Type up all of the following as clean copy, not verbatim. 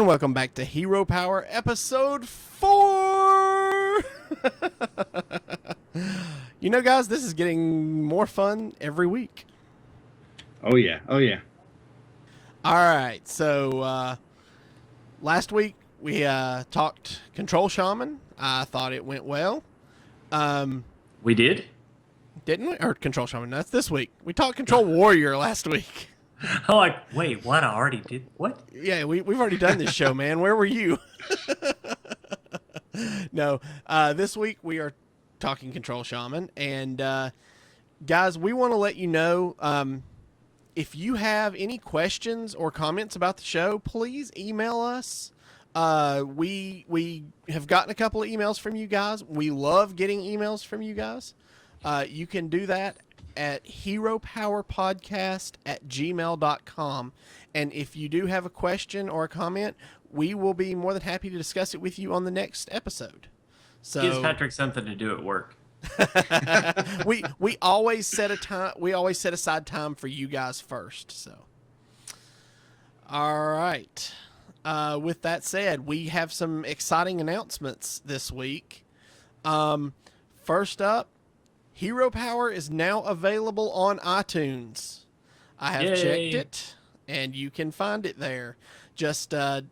welcome back to Hero Power Episode 4! You know, guys, this is getting more fun every week. Oh, yeah. Oh, yeah. All right, so last week we talked Control Shaman. I thought it went well. We did? Didn't we? Or Control Shaman, that's this week. We talked Control Warrior last week. I'm like, wait, what? I already did? What? Yeah, we've already done this show, man. Where were you? No, this week we are talking Control Shaman. And, guys, we want to let you know, if you have any questions or comments about the show, please email us. We have gotten a couple of emails from you guys. We love getting emails from you guys. You can do that at heropowerpodcast@gmail.com. And if you do have a question or a comment, we will be more than happy to discuss it with you on the next episode. So gives Patrick something to do at work. we always set aside time for you guys first. So all right. With that said, we have some exciting announcements this week. First up, Hero Power is now available on iTunes. I have checked it, and you can find it there. Just go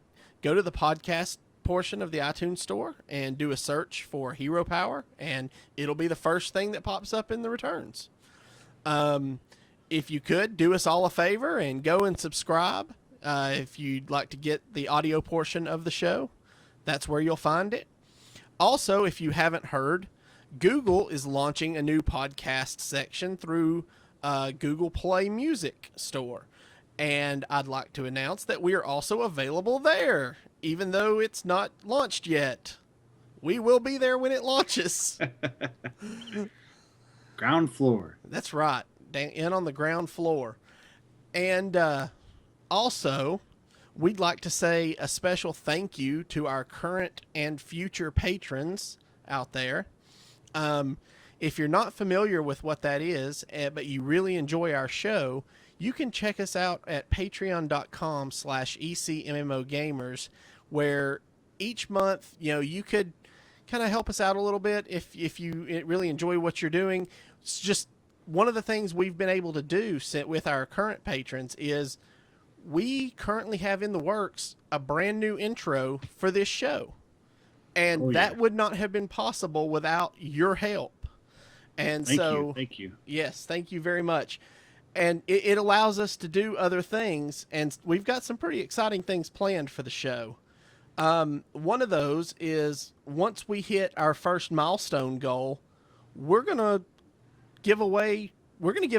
to the podcast portion of the iTunes store and do a search for Hero Power, and it'll be the first thing that pops up in the returns. If you could, do us all a favor and go and subscribe. If you'd like to get the audio portion of the show, that's where you'll find it. Also, if you haven't heard, Google is launching a new podcast section through Google Play Music Store. And I'd like to announce that we are also available there, even though it's not launched yet. We will be there when it launches. Ground floor. That's right. In on the ground floor. And also, we'd like to say a special thank you to our current and future patrons out there. If you're not familiar with what that is, but you really enjoy our show, you can check us out at patreon.com/ECMMOgamers, where each month, you could kind of help us out a little bit if you really enjoy what you're doing. It's just one of the things we've been able to do with our current patrons is we currently have in the works a brand new intro for this show. And that would not have been possible without your help. And Thank you. Yes, thank you very much. And it allows us to do other things. And we've got some pretty exciting things planned for the show. One of those is once we hit our first milestone goal, we're going to give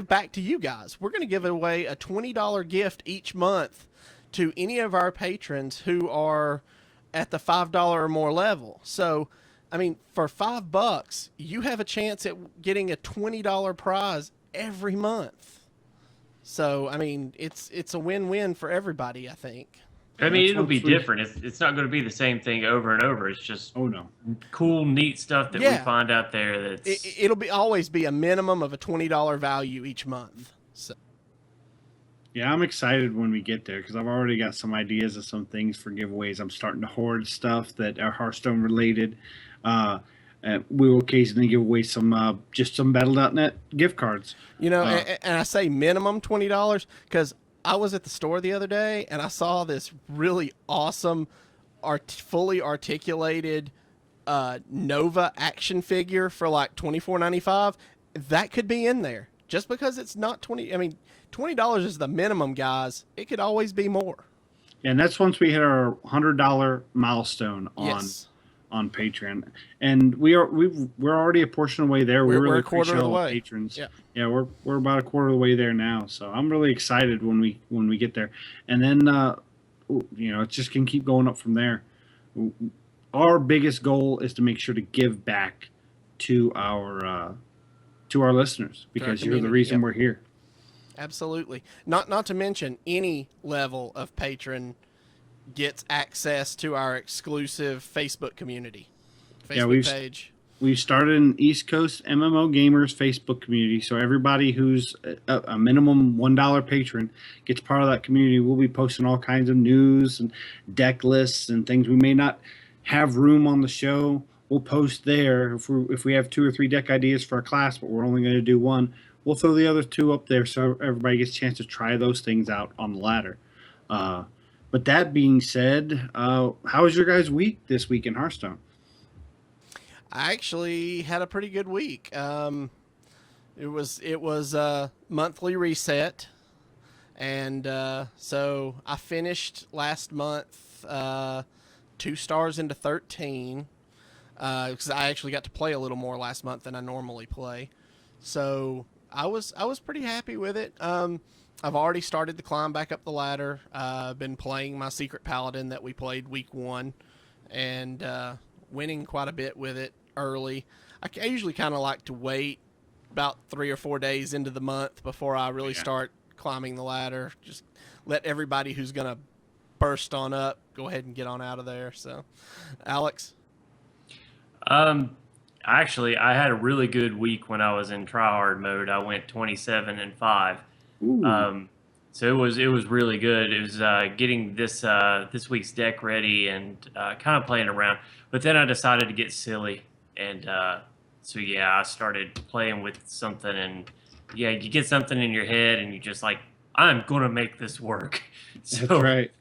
back to you guys. We're going to give away a $20 gift each month to any of our patrons who are at the $5 or more level. So, I mean, for $5, you have a chance at getting a $20 prize every month. So, I mean, it's a win-win for everybody, I think. I mean, it'll be different. It's not going to be the same thing over and over. It's just cool, neat stuff that we find out there. It'll always be a minimum of a $20 value each month. So. Yeah, I'm excited when we get there because I've already got some ideas of some things for giveaways. I'm starting to hoard stuff that are Hearthstone related. We will occasionally give away some Battle.net gift cards. And I say minimum $20 because I was at the store the other day and I saw this really awesome, fully articulated Nova action figure for like $24.95. That could be in there just because it's not $20. I mean, $20 is the minimum, guys. It could always be more. Yeah, and that's once we hit our $100 milestone on Patreon, and we're already a portion of the way there. We're a quarter of the way. Patrons. Yeah, we're about a quarter of the way there now. So I'm really excited when we get there, and then it just can keep going up from there. Our biggest goal is to make sure to give back to our listeners because you're the reason we're here. Absolutely. Not to mention any level of patron gets access to our exclusive Facebook community, Facebook page. We've started an East Coast MMO Gamers Facebook community, so everybody who's a minimum $1 patron gets part of that community. We'll be posting all kinds of news and deck lists and things we may not have room on the show. We'll post there if we have 2 or 3 deck ideas for a class, but we're only going to do one. We'll throw the other 2 up there so everybody gets a chance to try those things out on the ladder. But that being said, how was your guys' week this week in Hearthstone? I actually had a pretty good week. It was a monthly reset, and so I finished last month 2 stars into 13 because I actually got to play a little more last month than I normally play. So I was pretty happy with it. I've already started to climb back up the ladder. I've been playing my Secret Paladin that we played week 1, and winning quite a bit with it early. I usually kind of like to wait about 3 or 4 days into the month before I really start climbing the ladder. Just let everybody who's going to burst on up go ahead and get on out of there. So, Alex? Actually, I had a really good week when I was in tryhard mode. I went 27-5. So it was really good. It was getting this week's deck ready and kind of playing around. But then I decided to get silly, and so I started playing with something, and you get something in your head, and you just like, I'm gonna make this work. So That's right.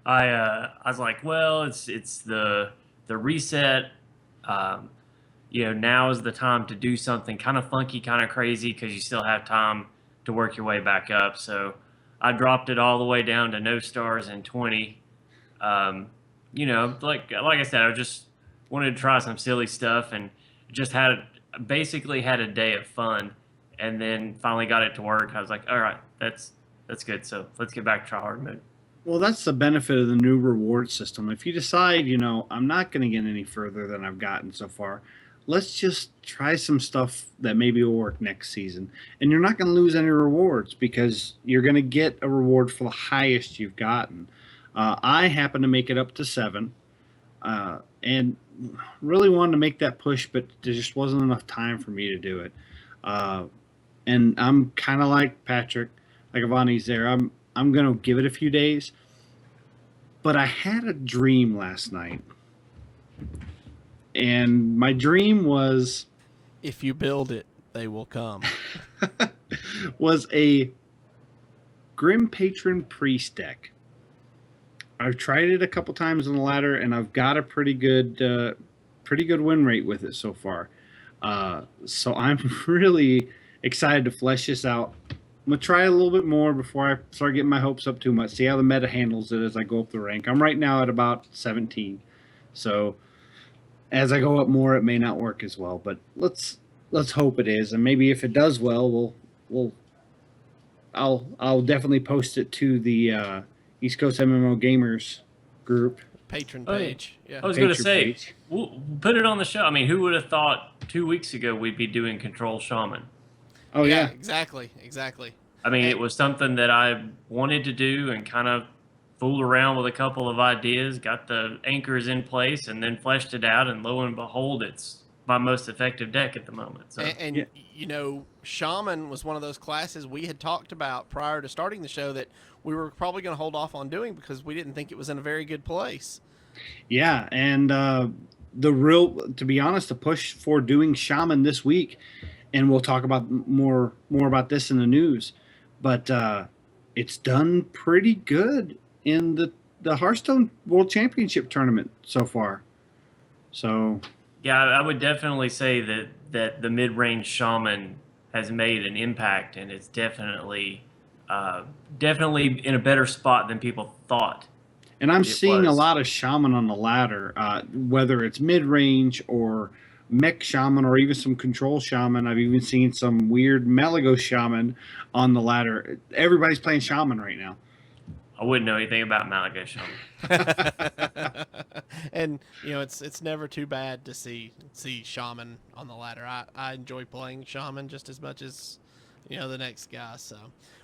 I was like, well, it's the reset. Now is the time to do something kind of funky, kind of crazy, because you still have time to work your way back up. So I dropped it all the way down to no stars and 20. Like I said, I just wanted to try some silly stuff and just basically had a day of fun, and then finally got it to work. I was like, all right, that's good. So let's get back to try hard mode. Well, that's the benefit of the new reward system. If you decide, I'm not going to get any further than I've gotten so far, let's just try some stuff that maybe will work next season. And you're not going to lose any rewards because you're going to get a reward for the highest you've gotten. I happen to make it up to 7 and really wanted to make that push, but there just wasn't enough time for me to do it. And I'm kind of like Patrick, like Avani's there. I'm going to give it a few days. But I had a dream last night. And my dream was... If you build it, they will come. was a Grim Patron Priest deck. I've tried it a couple times on the ladder, and I've got a pretty good win rate with it so far. So I'm really excited to flesh this out. I'm going to try a little bit more before I start getting my hopes up too much. See how the meta handles it as I go up the rank. I'm right now at about 17. So as I go up more, it may not work as well. But let's hope it is. And maybe if it does well, I'll definitely post it to the East Coast MMO Gamers group. Patron page. Yeah. I was going to say, we'll put it on the show. I mean, who would have thought 2 weeks ago we'd be doing Control Shaman? Oh, yeah. Exactly. I mean, it was something that I wanted to do and kind of fooled around with a couple of ideas, got the anchors in place, and then fleshed it out, and lo and behold, it's my most effective deck at the moment. So. And Shaman was one of those classes we had talked about prior to starting the show that we were probably going to hold off on doing because we didn't think it was in a very good place. Yeah, and to be honest, the push for doing Shaman this week, and we'll talk about more about this in the news, but it's done pretty good in the Hearthstone World Championship tournament so far. So yeah, I would definitely say that the mid-range Shaman has made an impact, and it's definitely in a better spot than people thought. And I'm seeing a lot of Shaman on the ladder, whether it's mid-range or Mech Shaman or even some Control Shaman. I've even seen some weird Malagos Shaman on the ladder. Everybody's playing Shaman right now. I wouldn't know anything about Malagos Shaman. And it's never too bad to see Shaman on the ladder. I enjoy playing Shaman just as much as the next guy. So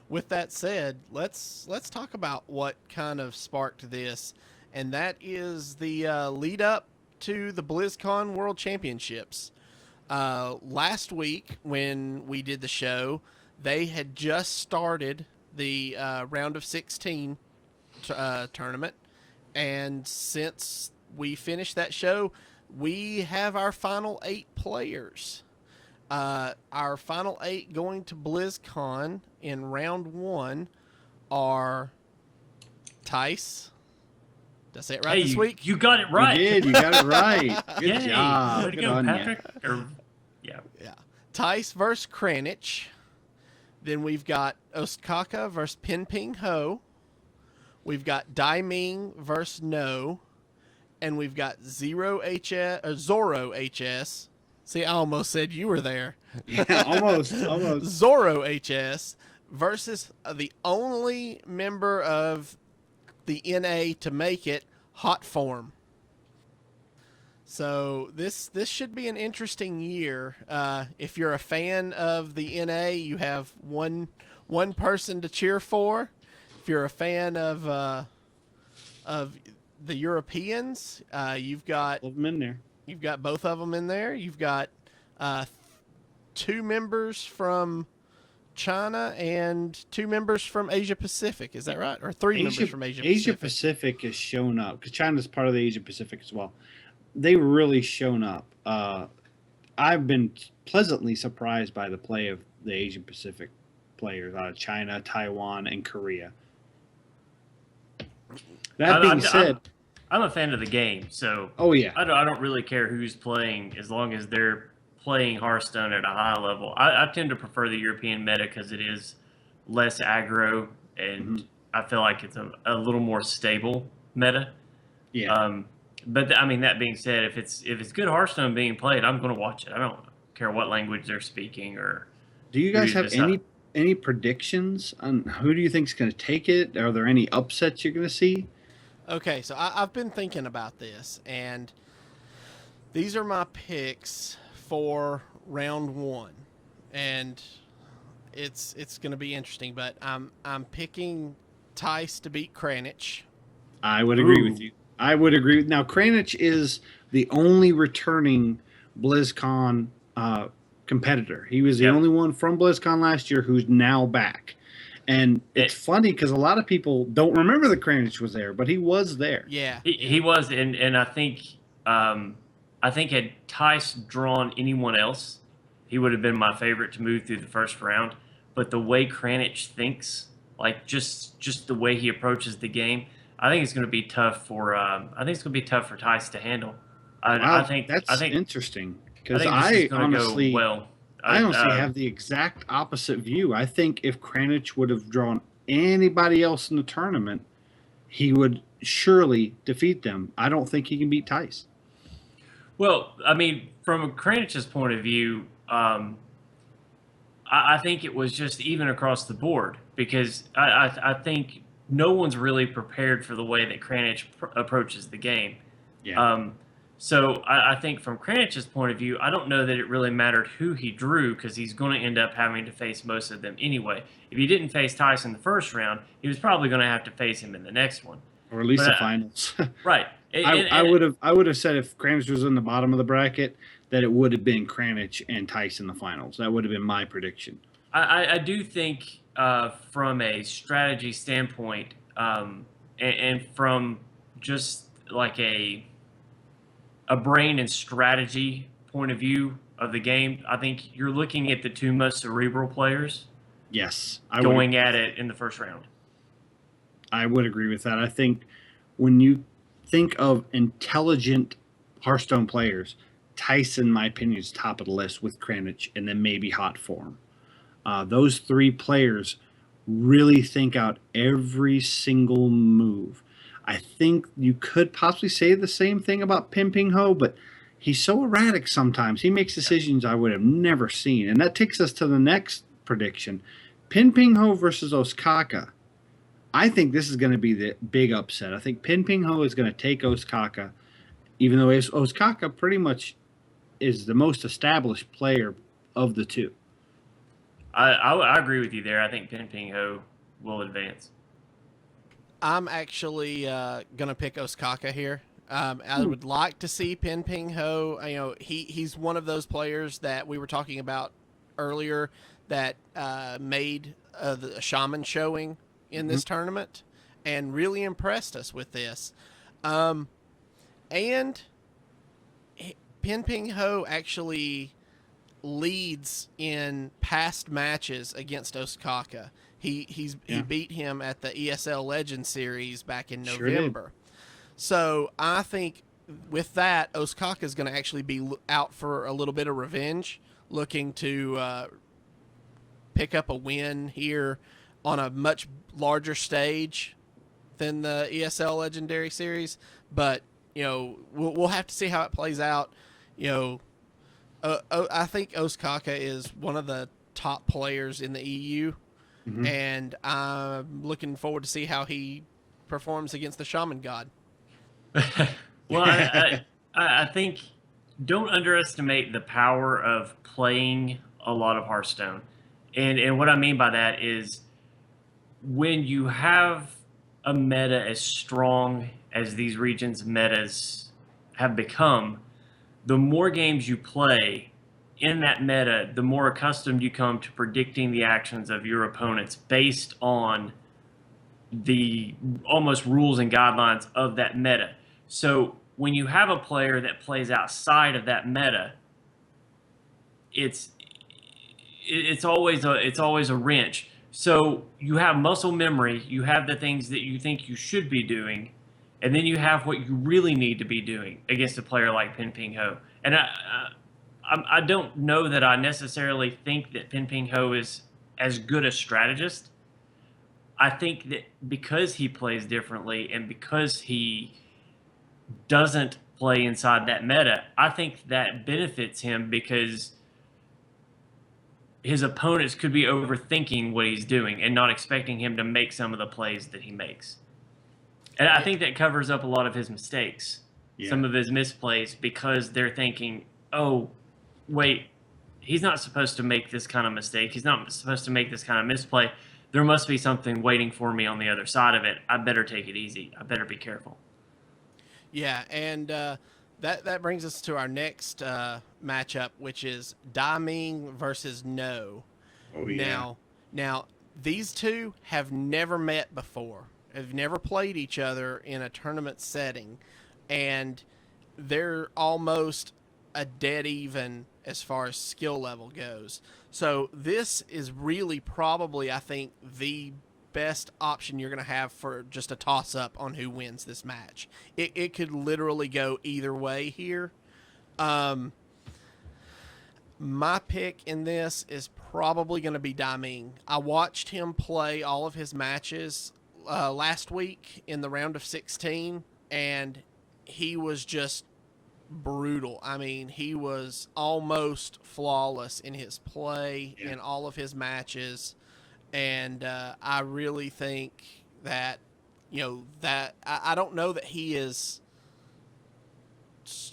with that said, let's talk about what kind of sparked this, and that is the lead up to the BlizzCon World Championships. Last week when we did the show, they had just started the round of 16 tournament, and since we finished that show, we have our final 8 players. Our final 8 going to BlizzCon in round 1 are Tice. Did I say it right this week? You got it right. You did. You got it right. Good Yay. job. Way to Good go, on Patrick. you. Yeah. Tice versus Kranich. Then we've got Ostkaka versus Pin Ping Ho. We've got Dai Ming versus No. And we've got Zoro HS. See, I almost said you were there. Yeah, almost. Zoro HS versus the only member of the NA to make it, Hot Form. So this should be an interesting year. If you're a fan of the NA, you have one person to cheer for. If you're a fan of the Europeans, you've got Love them in there. You've got both of them in there. You've got 2 members from China and 2 members from Asia Pacific. Is that right? Or 3 members from Asia Pacific? Asia Pacific has shown up because China's part of the Asia Pacific as well. They really shown up. I've been pleasantly surprised by the play of the Asia Pacific players out of China, Taiwan, and Korea. That being said, I'm a fan of the game, so oh yeah, I don't really care who's playing as long as they're playing Hearthstone at a high level. I tend to prefer the European meta because it is less aggro, and I feel like it's a little more stable meta. Yeah. But I mean, that being said, if it's good Hearthstone being played, I'm going to watch it. I don't care what language they're speaking or. Do you guys have any predictions on who do you think is going to take it? Are there any upsets you're going to see? Okay, so I've been thinking about this, and these are my picks for round 1, and it's going to be interesting. But I'm picking Tice to beat Kranich. I would agree with you. I would agree. Now, Kranich is the only returning BlizzCon competitor. He was the only one from BlizzCon last year who's now back. And it's funny because a lot of people don't remember that Kranich was there, but he was there. Yeah, he was, and I think had Tice drawn anyone else, he would have been my favorite to move through the first round. But the way Kranich thinks, like just the way he approaches the game, I think it's going to be tough for Tice to handle. I think that's interesting because I honestly go well. I honestly have the exact opposite view. I think if Kranich would have drawn anybody else in the tournament, he would surely defeat them. I don't think he can beat Tice. Well, I mean, from Kranich's point of view, I think it was just even across the board because I think no one's really prepared for the way that Kranich approaches the game. Yeah. So I think from Kranich's point of view, I don't know that it really mattered who he drew because he's going to end up having to face most of them anyway. If he didn't face Tice in the first round, he was probably going to have to face him in the next one. Or at least the finals. Right. I would have said if Kranich was in the bottom of the bracket, that it would have been Kranich and Tice in the finals. That would have been my prediction. I do think from a strategy standpoint and from just like a brain and strategy point of view of the game, I think you're looking at the 2 most cerebral players. Yes, going at it in the first round. I would agree with that. I think when you think of intelligent Hearthstone players, Tice, in my opinion, is top of the list with Kranich and then maybe Hot Form. Those 3 players really think out every single move. I think you could possibly say the same thing about Pin Ping Ho, but he's so erratic sometimes. He makes decisions I would have never seen. And that takes us to the next prediction. Pin Ping Ho versus Ostkaka. I think this is going to be the big upset. I think Pin Ping Ho is going to take Ostkaka, even though Ostkaka pretty much is the most established player of the 2. I agree with you there. I think Pin Ping Ho will advance. I'm actually going to pick Ostkaka here. I would like to see Pin Ping Ho. You know, he's one of those players that we were talking about earlier that made the shaman showing in this tournament and really impressed us with this. And Pin Ping Ho actually leads in past matches against Osaka. He beat him at the ESL Legend Series back in November. So I think with that, Osaka is going to actually be out for a little bit of revenge, looking to pick up a win here on a much larger stage than the ESL Legendary Series. But, you know, we'll have to see how it plays out. You know, I think Osaka is one of the top players in the EU, and I'm looking forward to see how he performs against the Shaman God. Well, I think don't underestimate the power of playing a lot of Hearthstone. And what I mean by that is when you have a meta as strong as these regions' metas have become, the more games you play in that meta, the more accustomed you come to predicting the actions of your opponents based on the almost rules and guidelines of that meta. So when you have a player that plays outside of that meta, it's always a wrench. So you have muscle memory, you have the things that you think you should be doing, and then you have what you really need to be doing against a player like Pin Ping Ho. And I don't know that I necessarily think that Pin Ping Ho is as good a strategist. I think that because he plays differently and because he doesn't play inside that meta, I think that benefits him because his opponents could be overthinking what he's doing and not expecting him to make some of the plays that he makes. And I think that covers up a lot of his mistakes, some of his misplays, because they're thinking, oh, wait, he's not supposed to make this kind of mistake. He's not supposed to make this kind of misplay. There must be something waiting for me on the other side of it. I better take it easy. I better be careful. Yeah, and that brings us to our next matchup, which is Daiming versus No. Oh, yeah. Now, these two have never met before. Have never played each other in a tournament setting, and they're almost a dead even as far as skill level goes. So this is really probably, I think, the best option you're going to have for just a toss-up on who wins this match. It could literally go either way here. My pick in this is probably going to be Daiming. I watched him play all of his matches last week in the round of 16, and he was just brutal. I mean, he was almost flawless in his play in all of his matches, and I really think that, you know, that I don't know that he is,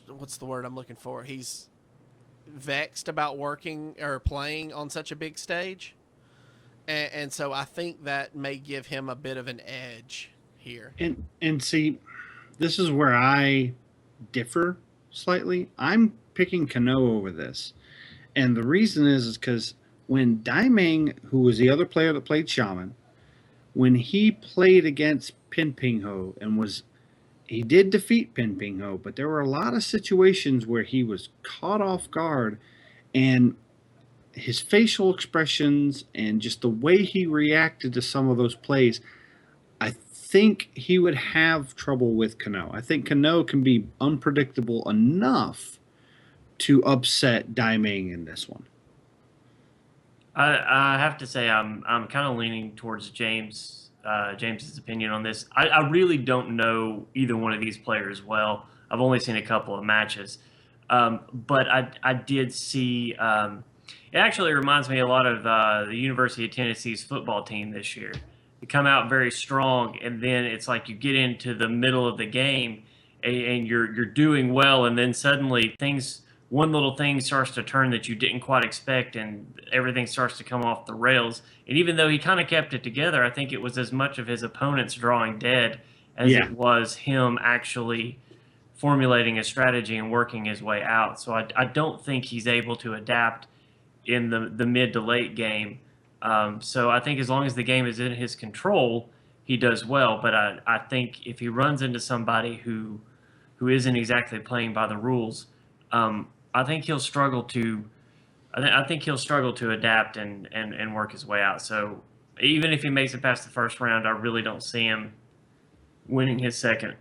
what's the word I'm looking for? He's vexed about working or playing on such a big stage. And so I think that may give him a bit of an edge here. And see, this is where I differ slightly. I'm picking Kano over this. And the reason is because when Daiming, who was the other player that played Shaman, when he played against Pin Ping Ho he did defeat Pin Ping Ho, but there were a lot of situations where he was caught off guard, and his facial expressions and just the way he reacted to some of those plays, I think he would have trouble with Kano. I think Kano can be unpredictable enough to upset Daiming in this one. I have to say I'm kind of leaning towards James's opinion on this. I really don't know either one of these players well. I've only seen a couple of matches, but I did see. It actually reminds me a lot of the University of Tennessee's football team this year. You come out very strong, and then it's like you get into the middle of the game, and you're doing well, and then suddenly one little thing starts to turn that you didn't quite expect, and everything starts to come off the rails. And even though he kind of kept it together, I think it was as much of his opponents drawing dead as it was him actually formulating a strategy and working his way out. So I don't think he's able to adapt in the mid to late game. So I think as long as the game is in his control, he does well. But I think if he runs into somebody who isn't exactly playing by the rules, I think he'll struggle to. I think he'll struggle to adapt and work his way out. So even if he makes it past the first round, I really don't see him winning his second.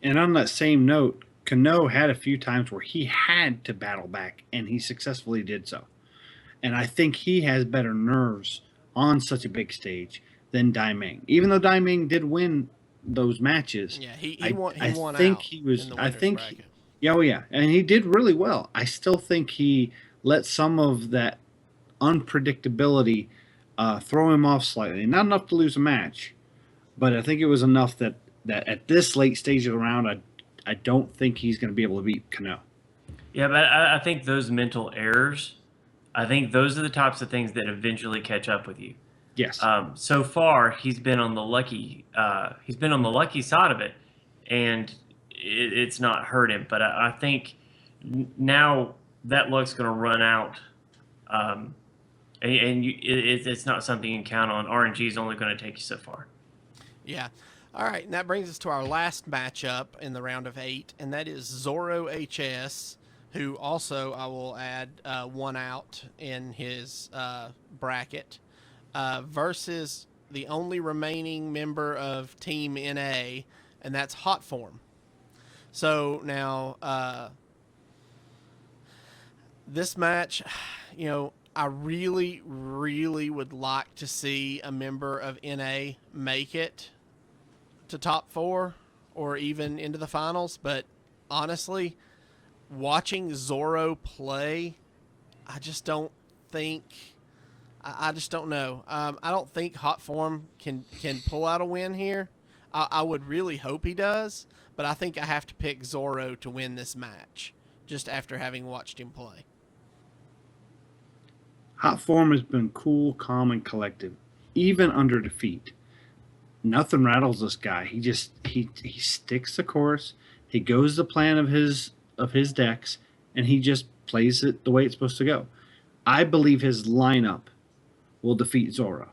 And on that same note, Kano had a few times where he had to battle back, and he successfully did so. And I think he has better nerves on such a big stage than Dai Ming. Even though Dai Ming did win those matches, Yeah, he won. He won think out he was. in the I think. bracket. Yeah, oh yeah, and he did really well. I still think he let some of that unpredictability throw him off slightly. Not enough to lose a match, but I think it was enough that at this late stage of the round, I don't think he's going to be able to beat Kano. Yeah, but I think those mental errors, I think those are the types of things that eventually catch up with you. Yes. So far, he's been on the lucky side of it, and it's not hurt him. But I think now that luck's going to run out, it's not something you can count on. RNG is only going to take you so far. Yeah. All right, and that brings us to our last matchup in the round of 8, and that is Zoro HS, who also I will add one out in his bracket, versus the only remaining member of Team NA, and that's Hot Form. So now, this match, I really, really would like to see a member of NA make it to top 4 or even into the finals, but honestly, watching Zoro play, I just don't think. I just don't know. I don't think Hot Form can pull out a win here. I would really hope he does, but I think I have to pick Zoro to win this match, just after having watched him play. Hot Form has been cool, calm, and collected, even under defeat. Nothing rattles this guy. He sticks the course. He goes the plan of his decks, and he just plays it the way it's supposed to go. I believe his lineup will defeat Zoro.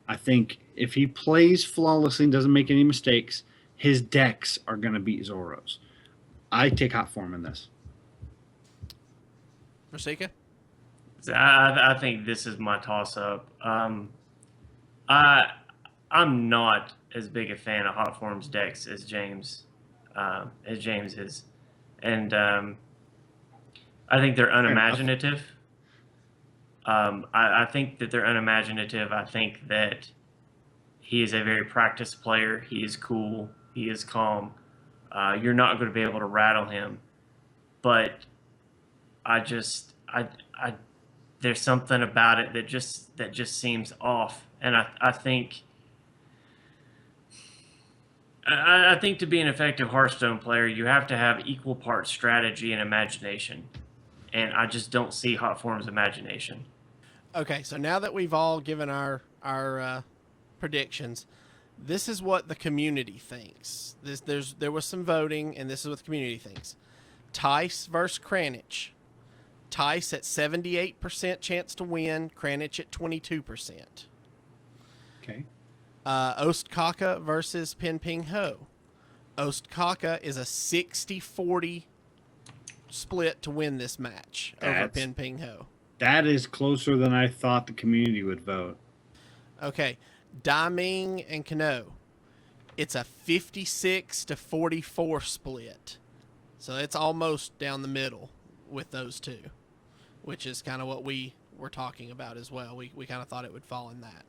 I think if he plays flawlessly and doesn't make any mistakes, his decks are going to beat Zoro's. I take Hot Form in this. Rasika? I think this is my toss-up. I'm not as big a fan of Hot Form's decks as James is, and I think they're unimaginative. I think that they're unimaginative. I think that he is a very practiced player. He is cool. He is calm. You're not going to be able to rattle him, but there's something about it that just seems off, and I think to be an effective Hearthstone player, you have to have equal parts strategy and imagination, and I just don't see Hot Form's imagination. Okay, so now that we've all given our predictions, this is what the community thinks. There was some voting, and this is what the community thinks. Tice versus Kranich. Tice at 78% chance to win, Kranich at 22%. Okay. Ostkaka versus Pin Ping Ho. Ostkaka is a 60-40 split to win this match over Pin Ping Ho. That is closer than I thought the community would vote. Okay. Dai Ming and Kano. It's a 56-44 split. So it's almost down the middle with those two, which is kind of what we were talking about as well. We kind of thought it would fall in that.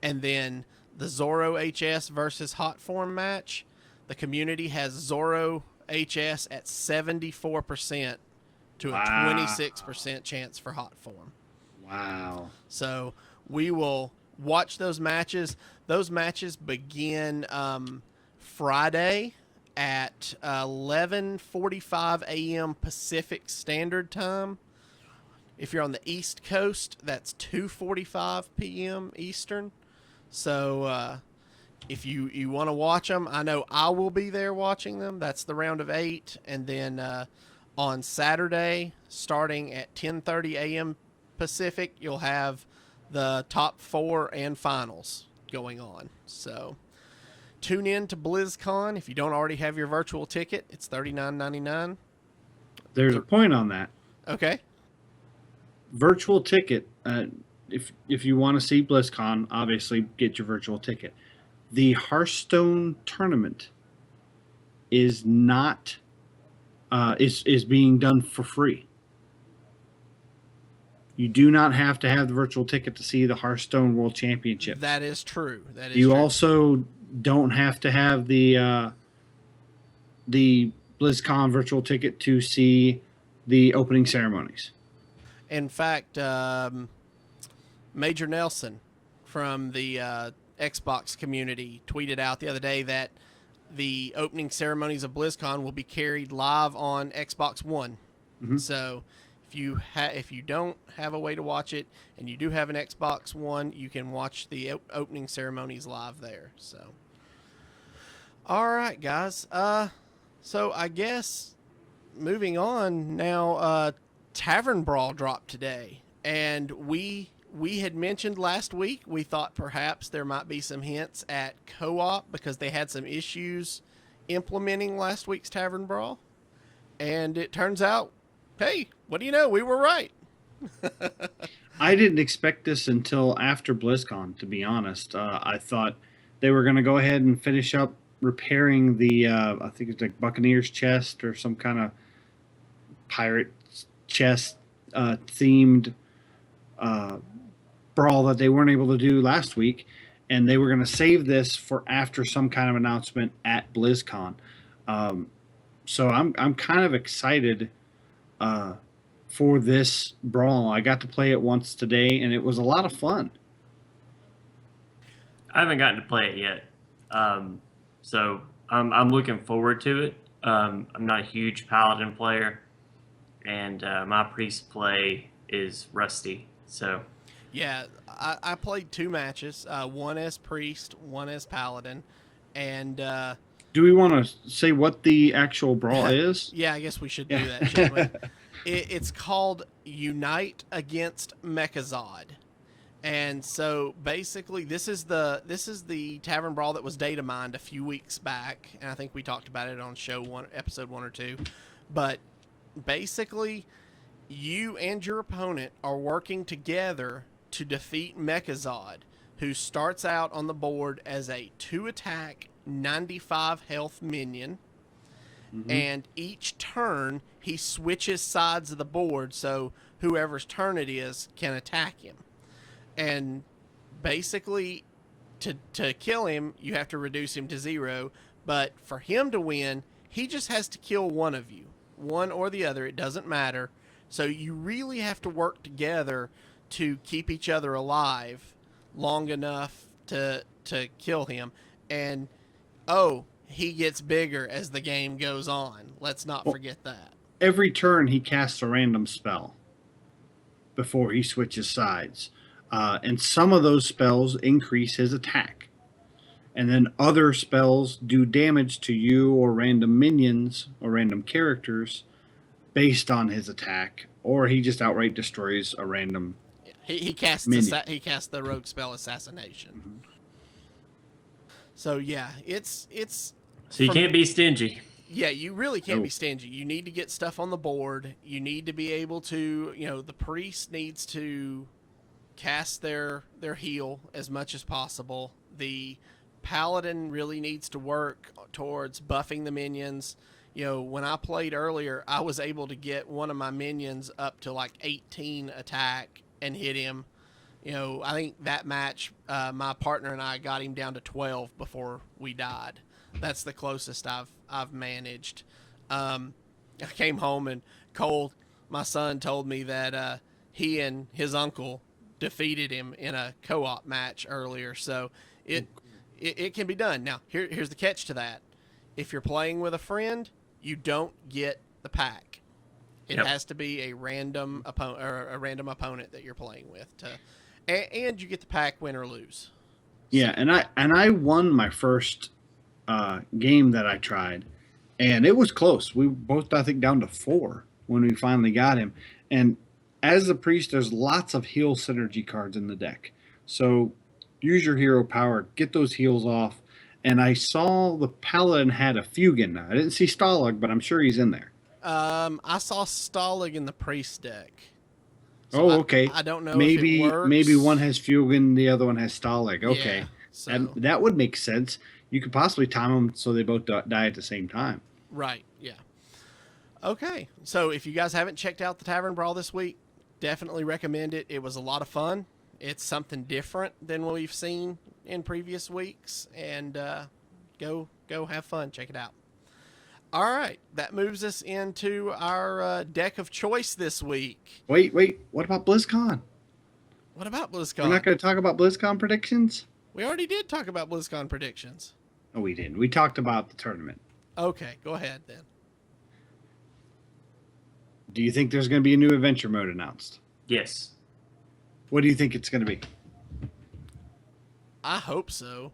And then the Zoro HS versus Hot Form match, the community has Zoro HS at 74% to a 26% chance for Hot Form. Wow. So we will watch those matches. Those matches begin Friday at 11:45 a.m. Pacific Standard Time. If you're on the East Coast, that's 2:45 p.m. Eastern. So, if you want to watch them, I know I will be there watching them. That's the round of 8, and then on Saturday, starting at 10:30 a.m. Pacific, you'll have the top 4 and finals going on. So tune in to BlizzCon. If you don't already have your virtual ticket, it's $39.99. There's a point on that. Okay. Virtual ticket. If you want to see BlizzCon, obviously get your virtual ticket. The Hearthstone tournament is not is being done for free. You do not have to have the virtual ticket to see the Hearthstone World Championship. That is true. That is you true. Also don't have to have the BlizzCon virtual ticket to see the opening ceremonies. In fact, Major Nelson from the Xbox community tweeted out the other day that the opening ceremonies of BlizzCon will be carried live on Xbox One. Mm-hmm. So if you don't have a way to watch it and you do have an Xbox One, you can watch the opening ceremonies live there. So, all right, guys. So I guess moving on now, Tavern Brawl dropped today, and we had mentioned last week we thought perhaps there might be some hints at Co-op because they had some issues implementing last week's Tavern Brawl, and it turns out, hey, what do you know? We were right. I didn't expect this until after BlizzCon, to be honest. I thought they were going to go ahead and finish up repairing the, I think it's like Buccaneers chest or some kind of pirate chest themed brawl that they weren't able to do last week, and they were going to save this for after some kind of announcement at BlizzCon. So I'm kind of excited for this brawl. I got to play it once today, and it was a lot of fun. I haven't gotten to play it yet, so I'm looking forward to it. I'm not a huge paladin player, and my priest play is rusty. So yeah, I played 2 matches, one as priest, one as paladin, and do we want to say what the actual brawl is? Yeah, I guess we should do that, shouldn't we? It's called Unite Against Mechazod. And so basically this is the Tavern Brawl that was data mined a few weeks back, and I think we talked about it on episode 1 or 2. But basically you and your opponent are working together to defeat Mechazod, who starts out on the board as a 2-attack, 95 health minion. Mm-hmm. And each turn he switches sides of the board so whoever's turn it is can attack him. And basically to kill him you have to reduce him to 0, but for him to win he just has to kill one of you, one or the other, it doesn't matter. So you really have to work together to keep each other alive long enough to kill him. And he gets bigger as the game goes on. Let's not forget that. Every turn he casts a random spell before he switches sides. And some of those spells increase his attack. And then other spells do damage to you or random minions or random characters based on his attack. Or he just outright destroys a random He casts the rogue spell Assassination. Mm-hmm. So yeah, it's so you can't be stingy. Yeah, you really can't be stingy. You need to get stuff on the board. You need to be able to, the priest needs to cast their heal as much as possible. The paladin really needs to work towards buffing the minions. When I played earlier, I was able to get one of my minions up to like 18 attack and hit him. I think that match, my partner and I got him down to 12 before we died. That's the closest I've managed. I came home and Cole, my son, told me that he and his uncle defeated him in a co-op match earlier. So it can be done. Now, here's the catch to that. If you're playing with a friend, you don't get the pack. It has to be a random opponent that you're playing with and you get the pack win or lose. Yeah, and I won my first game that I tried, and it was close. We both, I think, down to 4 when we finally got him. And as a priest, there's lots of heal synergy cards in the deck. So use your hero power, get those heals off. And I saw the paladin had a Fugan. Now I didn't see Stalag, but I'm sure he's in there. I saw Stalag in the priest deck. So Oh, okay. I don't know if it Maybe works. one has Fugan, the other one has Stalag. Okay, Yeah, so that would make sense. You could possibly time them so they both die at the same time. right, yeah. Okay, so if you guys haven't checked out the Tavern Brawl this week, definitely recommend it. It was a lot of fun. It's something different than what we've seen in previous weeks, and go have fun. Check it out. All right, that moves us into our deck of choice this week. Wait. What about BlizzCon? What about BlizzCon? We're not going to talk about BlizzCon predictions? We already did talk about BlizzCon predictions. No, we didn't. We talked about the tournament. Okay, go ahead then. Do you think there's going to be a new adventure mode announced? Yes. What do you think it's going to be? I hope so.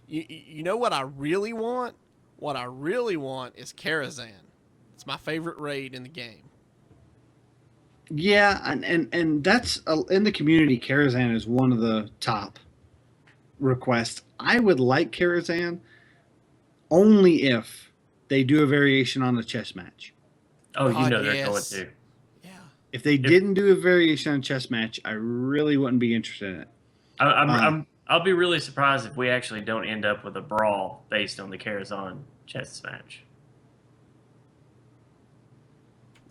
You know what I really want? What I really want is Karazhan. It's my favorite raid in the game. Yeah, and that's in the community. Karazhan is one of the top requests. I would like Karazhan only if they do a variation on the chess match. Oh, you God, know they're yes. going to. Yeah. If they didn't do a variation on chess match, I really wouldn't be interested in it. I'll be really surprised if we actually don't end up with a brawl based on the Karazhan chess match.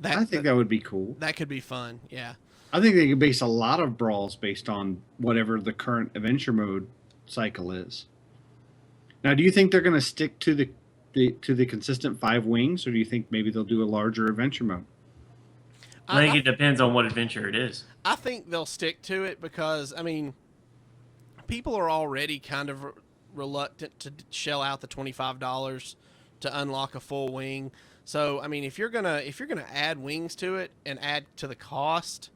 I think that would be cool. That could be fun. Yeah. I think they could base a lot of brawls based on whatever the current adventure mode cycle is. Now, do you think they're going to stick to the consistent 5 wings, or do you think maybe they'll do a larger adventure mode? I think it depends on what adventure it is. I think they'll stick to it because, I mean, people are already kind of reluctant to shell out the $25 to unlock a full wing. So, I mean, if you're gonna add wings to it and add to the cost,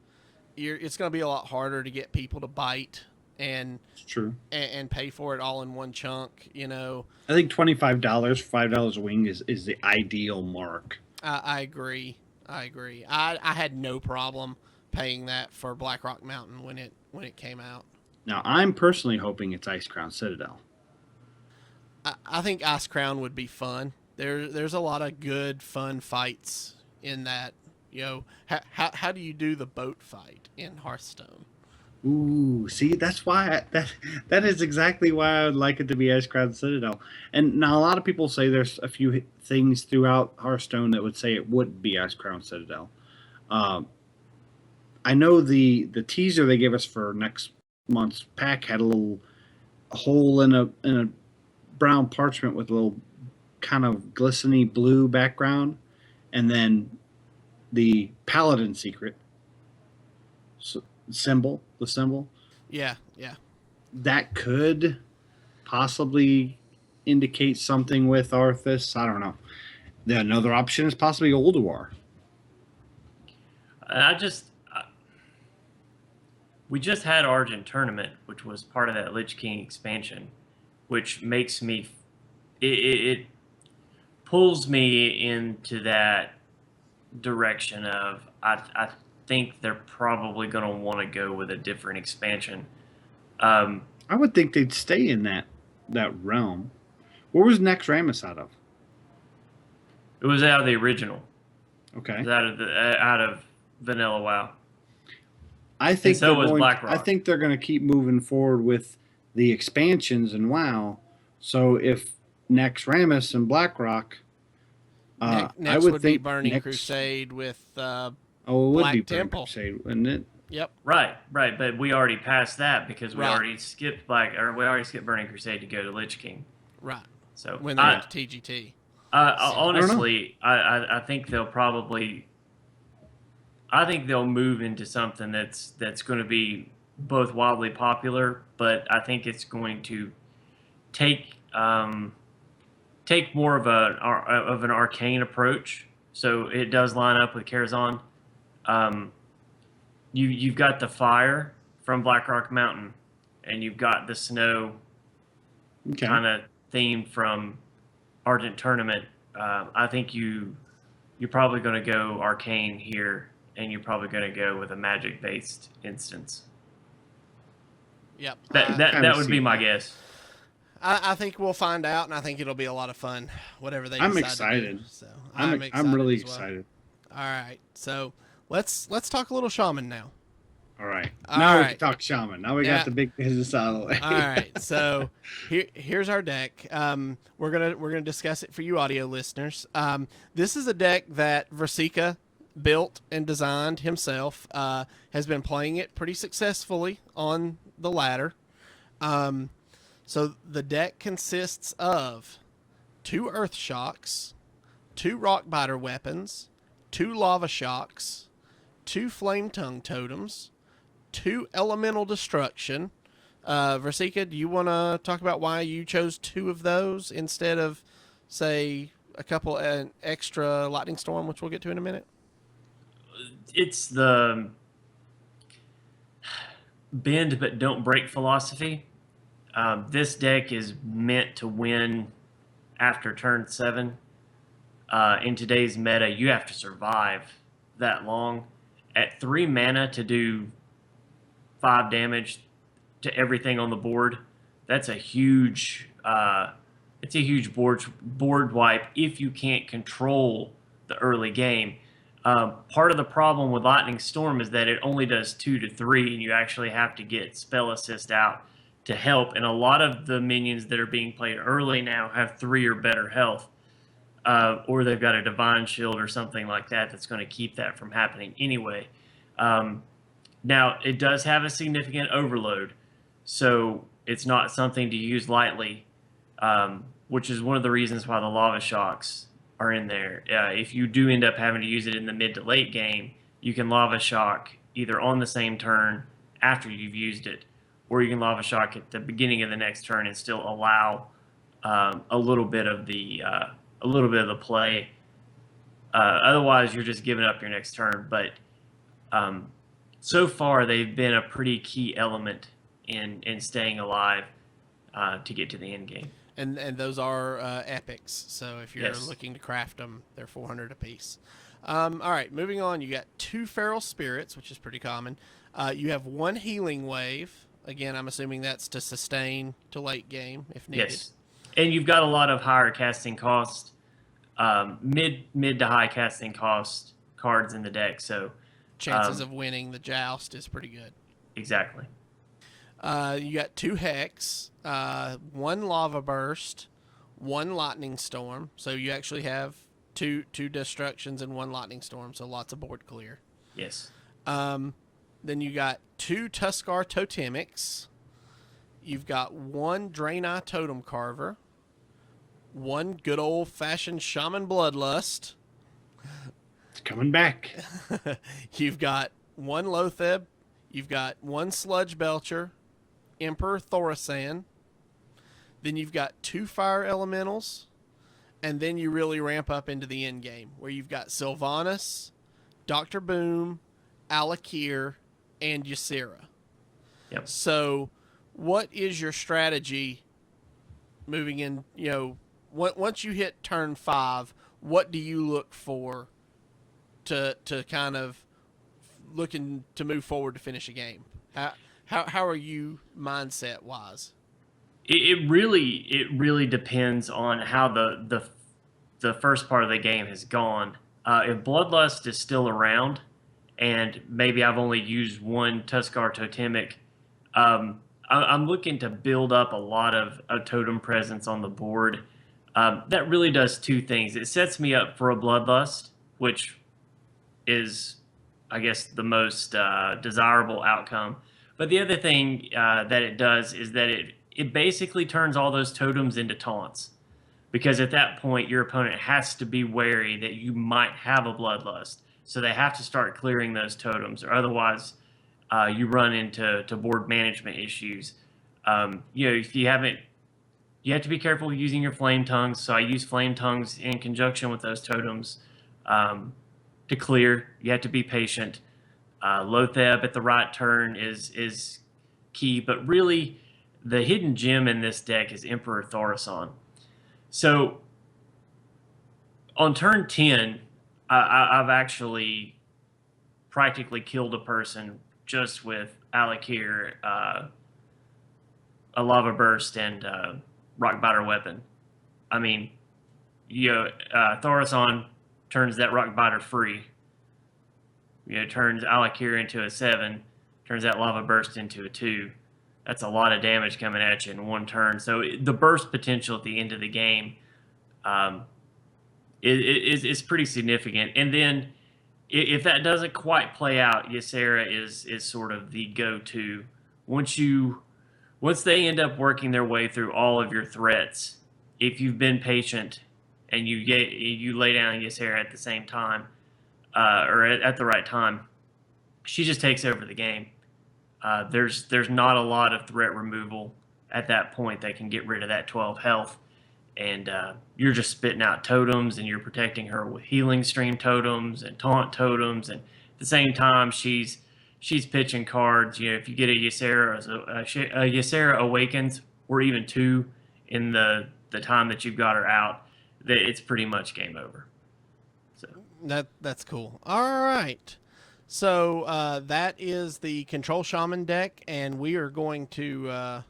it's gonna be a lot harder to get people to bite and It's true. and pay for it all in one chunk. You know, I think $5 a wing is the ideal mark. I agree. I had no problem paying that for Blackrock Mountain when it came out. Now, I'm personally hoping it's Ice Crown Citadel. I think Ice Crown would be fun. There's a lot of good, fun fights in that. You know, how do you do the boat fight in Hearthstone? Ooh, see, that's why that is exactly why I would like it to be Ice Crown Citadel. And now a lot of people say there's a few things throughout Hearthstone that would say it would be Ice Crown Citadel. I know the teaser they gave us for next month's pack had a hole in a brown parchment with a little kind of glistening blue background, and then the paladin secret symbol, the symbol. Yeah. That could possibly indicate something with Arthas. I don't know. Another option is possibly Ulduar. We just had Argent Tournament, which was part of that Lich King expansion, which makes me, it pulls me into that direction of, I think they're probably going to want to go with a different expansion. I would think they'd stay in that realm. Where was Next Ramus out of? It was out of the original. Okay. It was out of Vanilla WoW. I think so was BlackRock. I think they're going to keep moving forward with the expansions in WoW. So if Next Ramus and BlackRock, Next I would would think be Burning next, Crusade with it would Black be Burning Temple. Crusade, wouldn't it? Yep. Right, but we already passed that because we Right. already skipped Burning Crusade to go to Lich King. Right. So When they went to TGT. honestly, I think they'll probably, I think they'll move into something that's going to be both wildly popular, but I think it's going to take more of an arcane approach. So it does line up with Karazhan. You've got the fire from Blackrock Mountain, and you've got the snow Okay. kind of themed from Argent Tournament, I think you're probably going to go arcane here, and you're probably going to go with a magic-based instance. Yep. That would be my guess. I think we'll find out, and I think it'll be a lot of fun, whatever they I'm decide excited. to do. So I'm really as well. excited. All right, so let's talk a little shaman now. All right. All now we right. can talk shaman. Now we got the big business out of the way. All right, so here's our deck. We're gonna discuss it for you audio listeners. This is a deck that Versika built and designed himself. Has been playing it pretty successfully on the ladder. So the deck consists of 2 Earth Shocks, 2 Rockbiter weapons, 2 Lava Shocks, 2 Flame Tongue Totems, 2 Elemental Destruction. Versika, do you want to talk about why you chose 2 of those instead of, say, a couple an extra Lightning Storm, which we'll get to in a minute? It's the bend but don't break philosophy. This deck is meant to win after turn 7. In today's meta, you have to survive that long. At 3 mana to do 5 damage to everything on the board, that's a huge board wipe if you can't control the early game. Part of the problem with Lightning Storm is that it only does 2 to 3, and you actually have to get spell assist out to help. And a lot of the minions that are being played early now have 3 or better health, or they've got a Divine Shield or something like that that's going to keep that from happening anyway. Now, it does have a significant overload, so it's not something to use lightly, which is one of the reasons why the Lava Shocks are in there. If you do end up having to use it in the mid to late game, you can Lava Shock either on the same turn after you've used it, or you can Lava Shock at the beginning of the next turn and still allow a little bit of the play. Otherwise, you're just giving up your next turn. But so far, they've been a pretty key element in staying alive to get to the end game. And those are epics. So if you're Yes. looking to craft them, they're 400 apiece. All right, moving on. You got 2 Feral Spirits, which is pretty common. You have 1 Healing Wave. Again, I'm assuming that's to sustain to late game if needed. Yes, and you've got a lot of higher casting cost, mid to high casting cost cards in the deck. So Chances of winning the joust is pretty good. Exactly. You got 2 Hex, 1 Lava Burst, 1 Lightning Storm. So you actually have two Destructions and 1 Lightning Storm. So lots of board clear. Yes. Then you got 2 Tuskar Totemics. You've got 1 Draenei Totem Carver, 1 good old-fashioned Shaman Bloodlust. It's coming back. You've got 1 Loatheb. You've got 1 Sludge Belcher, Emperor Thorsan. Then you've got 2 Fire Elementals. And then you really ramp up into the end game, where you've got Sylvanas, Dr. Boom, Alakir, and Ysera. Yep. So what is your strategy moving in, once you hit turn 5, what do you look for to kind of looking to move forward to finish a game? How are you mindset wise? It really depends on how the first part of the game has gone. If Bloodlust is still around, and maybe I've only used 1 Tuskar Totemic, I'm looking to build up a lot of a totem presence on the board. That really does 2 things. It sets me up for a Bloodlust, which is, I guess, the most desirable outcome. But the other thing that it does is that it basically turns all those totems into taunts. Because at that point, your opponent has to be wary that you might have a Bloodlust. So they have to start clearing those totems, or otherwise you run into board management issues. If you haven't, you have to be careful using your Flame Tongues. So I use Flame Tongues in conjunction with those totems to clear. You have to be patient. Lotheb at the right turn is key, but really the hidden gem in this deck is Emperor Thaurissan. So on turn 10, I've actually practically killed a person just with Alakir, a Lava Burst, and Rock Biter Weapon. I mean, Thaurissan turns that Rock Biter free. Turns Alakir into a 7, turns that Lava Burst into a 2. That's a lot of damage coming at you in one turn. So the burst potential at the end of the game is pretty significant. And then if that doesn't quite play out, Ysera is sort of the go-to. Once they end up working their way through all of your threats, if you've been patient and you lay down Ysera at the same time, or at the right time, she just takes over the game. There's not a lot of threat removal at that point that can get rid of that 12 health, and you're just spitting out totems, and you're protecting her with healing stream totems and taunt totems, and at the same time she's pitching cards. If you get a Ysera Awakens, or even 2 in the time that you've got her out, it's pretty much game over. So that's cool. All right. So that is the Control Shaman deck, and we are going to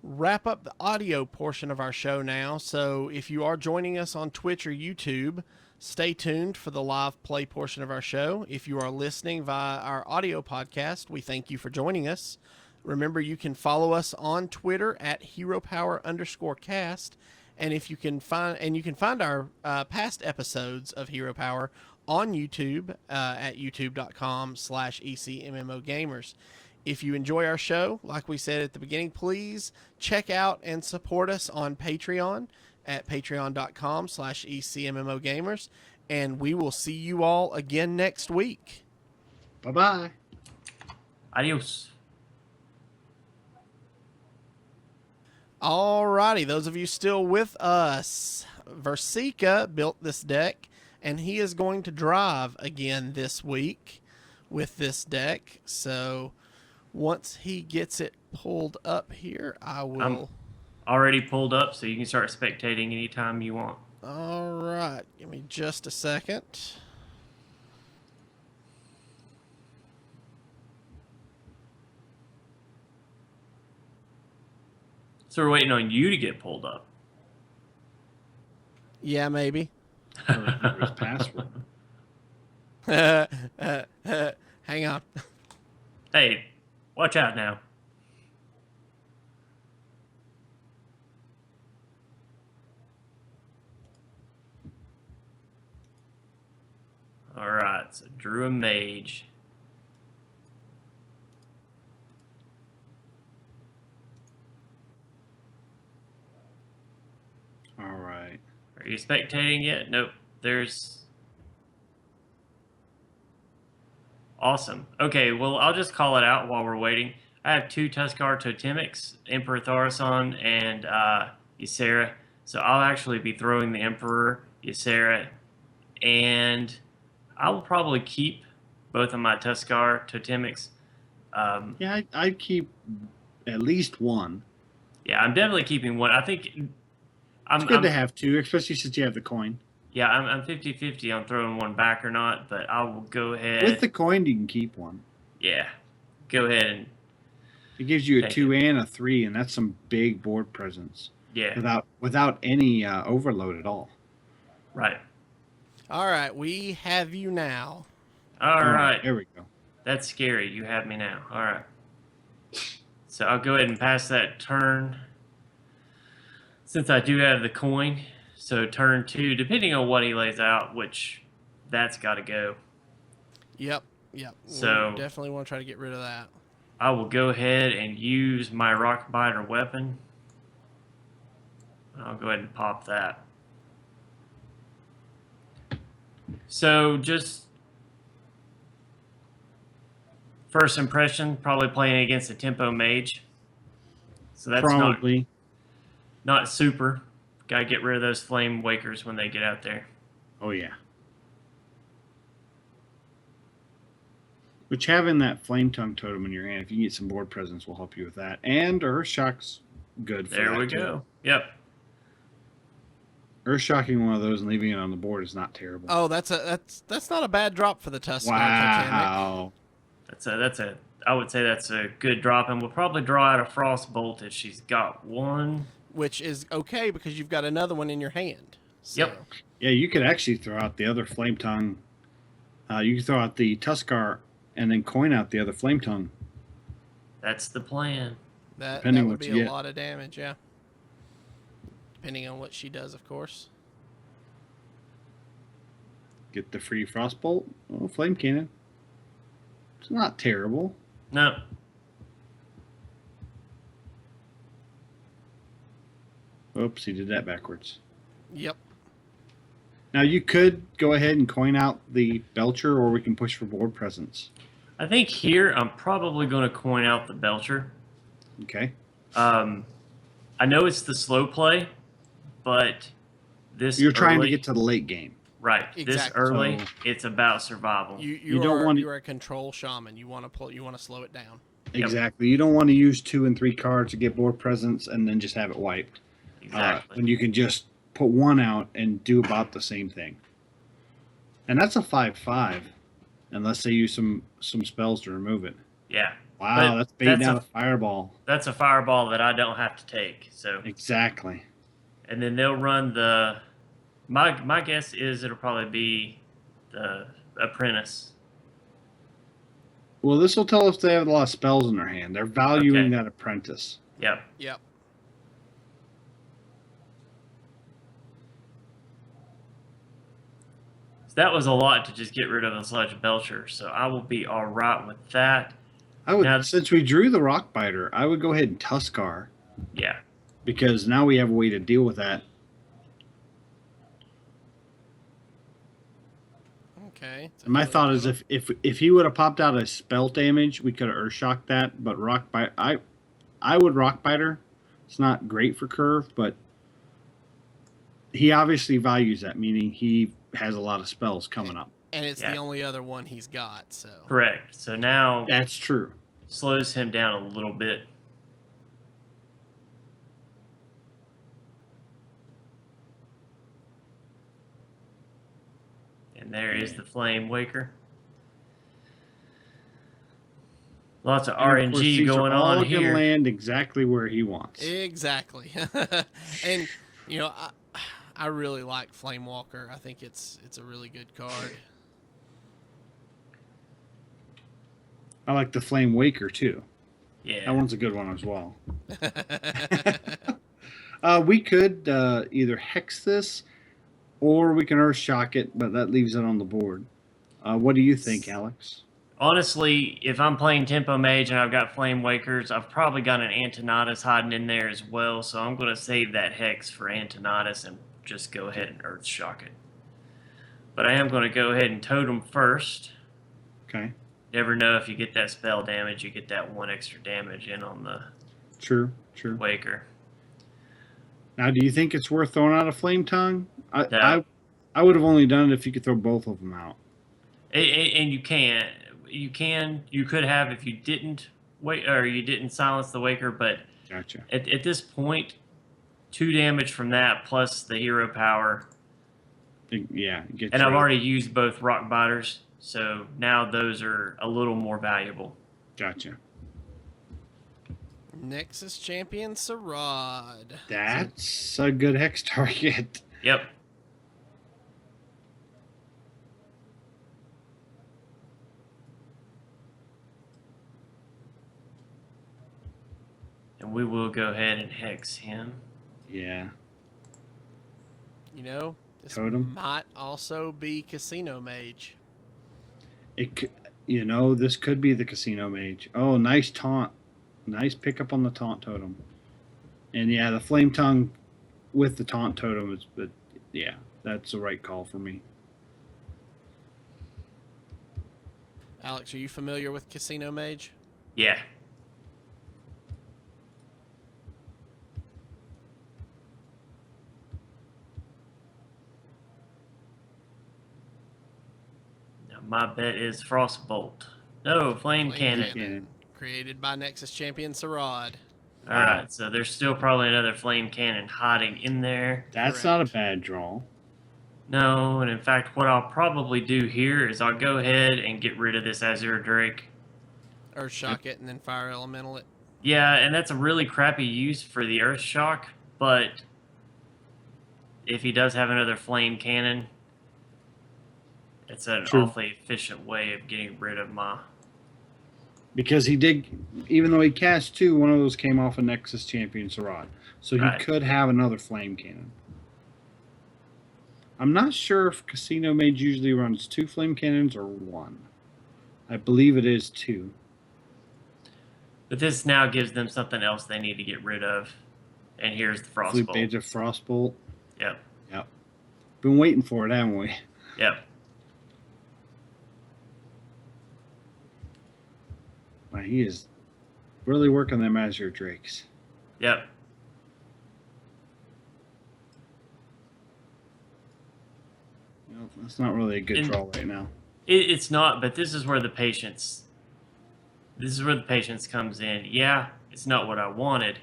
wrap up the audio portion of our show now. So if you are joining us on Twitch or YouTube, stay tuned for the live play portion of our show. If you are listening via our audio podcast, we thank you for joining us. Remember, you can follow us on Twitter at HeroPower_cast, and you can find our past episodes of Hero Power on YouTube at youtube.com/ECMMOGamers. If you enjoy our show, like we said at the beginning, please check out and support us on Patreon at patreon.com/ECMMOGamers. And we will see you all again next week. Bye-bye. Adios. Alrighty, those of you still with us, Versika built this deck, and he is going to drive again this week with this deck. So once he gets it pulled up here, I will... I'm already pulled up, so you can start spectating anytime you want. Alright, give me just a second. So we're waiting on you to get pulled up. Yeah, maybe. His password. Hang on. Hey, watch out now. All right, so drew a mage. All right. Are you spectating yet? Nope. There's... Awesome. Okay, well, I'll just call it out while we're waiting. I have 2 Tuskar Totemics, Emperor Thaurissan and Ysera. So I'll actually be throwing the Emperor, Ysera, and I will probably keep both of my Tuskar Totemics. Yeah, I'd keep at least one. Yeah, I'm definitely keeping one. I think... It's good to have 2, especially since you have the coin. Yeah, I'm 50-50 on throwing one back or not, but I will go ahead. With the coin, you can keep one. Yeah, go ahead and... It gives you a 2 and a 3, and that's some big board presence. Yeah. Without any overload at all. Right. All right, we have you now. All right. There we go. That's scary. You have me now. All right. So I'll go ahead and pass that turn. Since I do have the coin, so turn 2, depending on what he lays out, which that's got to go. Yep. So we definitely want to try to get rid of that. I will go ahead and use my Rock Biter weapon. I'll go ahead and pop that. So just first impression, probably playing against a tempo mage. So that's probably not super. Got to get rid of those flame wakers when they get out there. Oh, yeah. Which having that flame tongue totem in your hand, if you get some board presence, will help you with that. And Earth Shock's good for There that we too. go. Yep. Earth Shocking one of those and leaving it on the board is not terrible. Oh, that's not a bad drop for the Tuskar Totemic. Wow. I would say that's a good drop, and we'll probably draw out a Frostbolt if she's got one. Which is okay because you've got another one in your hand. So. Yep. Yeah, you could actually throw out the other flame tongue. You could throw out the Tuskar and then coin out the other flame tongue. That's the plan. That Depending would what you be a get. lot of damage, yeah. Depending on what she does, of course. Get the free Frostbolt. Oh, Flame Cannon. It's not terrible. No. Oops, he did that backwards. Yep. Now you could go ahead and coin out the Belcher, or we can push for board presence. I think here I'm probably going to coin out the Belcher. Okay. I know it's the slow play, but this You're trying to early- get to the late game. right. This Exactly. early, So- it's about survival. You don't want- you're a control shaman. You want to slow it down. Yep. Exactly. You don't want to use 2 and 3 cards to get board presence and then just have it wiped. Exactly. When you can just put one out and do about the same thing. And that's a 5/5, unless they use some spells to remove it. Yeah. Wow, But that's baiting that's out a- a fireball. That's a fireball that I don't have to take. So, Exactly. and then they'll run the. My guess is it'll probably be the apprentice. Well, this will tell us if they have a lot of spells in their hand. They're valuing Okay. that apprentice. Yep. Yep. So that was a lot to just get rid of the Sludge Belcher. So I will be all right with that. I would, Now- since we drew the Rock Biter, I would go ahead and Tuskar, Yeah. because now we have a way to deal with that. Okay. And my thought is if he would have popped out a spell damage, we could have Earth Shocked that. But Rock Biter, I would Rock Biter. It's not great for curve, but he obviously values that, meaning he has a lot of spells coming up. and it's Yeah. the only other one he's got. So Correct. So now That's true. slows him down a little bit. And there is the Flame Waker. Lots of And of course, RNG these are going all on gonna here. land exactly where he wants. exactly. And you know, I really like Flame Walker. I think it's a really good card. I like the Flame Waker too. Yeah. That one's a good one as well. We could either hex this, or we can Earth Shock it, but that leaves it on the board. What do you think, Alex? Honestly, if I'm playing Tempo Mage and I've got Flame Wakers, I've probably got an Antonatus hiding in there as well, so I'm going to save that Hex for Antonatus and just go ahead and Earth Shock it. But I am going to go ahead and Totem first. Okay. Never know if you get that spell damage, you get that 1 extra damage in on the True. Waker. Now, do you think it's worth throwing out a Flame Tongue? No. I would have only done it if you could throw both of them out. And you could have if you didn't wait or you didn't silence the Waker, but Gotcha. at this point, 2 damage from that plus the hero power. Yeah. And I've already used both Rock Biters, so now those are a little more valuable. Gotcha. Nexus champion Sarad. That's a good hex target. Yep. And we will go ahead and hex him. Yeah. You know, this Totem. might also be Casino Mage. This could be the Casino Mage. Oh, nice taunt. Nice pickup on the taunt totem. And yeah, the Flame Tongue with the taunt totem is, but yeah, that's the right call for me. Alex, are you familiar with Casino Mage? Yeah. Now my bet is Frostbolt. No, flame Flame cannon. Created by Nexus champion Sarad. All right, so there's still probably another flame cannon hiding in there. That's Correct. not a bad draw. No, and in fact, what I'll probably do here is I'll go ahead and get rid of this Azure Drake. Earth Shock it and then Fire Elemental it. Yeah, and that's a really crappy use for the Earth Shock, but if he does have another flame cannon, it's an awfully efficient way of getting rid of my... Because he did, even though he cast 2, one of those came off a Nexus champion Sarad. So he could have another flame cannon. I'm not sure if Casino Mage usually runs 2 flame cannons or 1. I believe it is 2. But this now gives them something else they need to get rid of. And here's the Frostbolt. Page of Frostbolt. Yep. Yep. Been waiting for it, haven't we? Yep. Well, he is really working them Azure Drakes. Yep. Well, that's not really a good draw right now. It's not, but this is where the patience... This is where the patience comes in. Yeah, it's not what I wanted,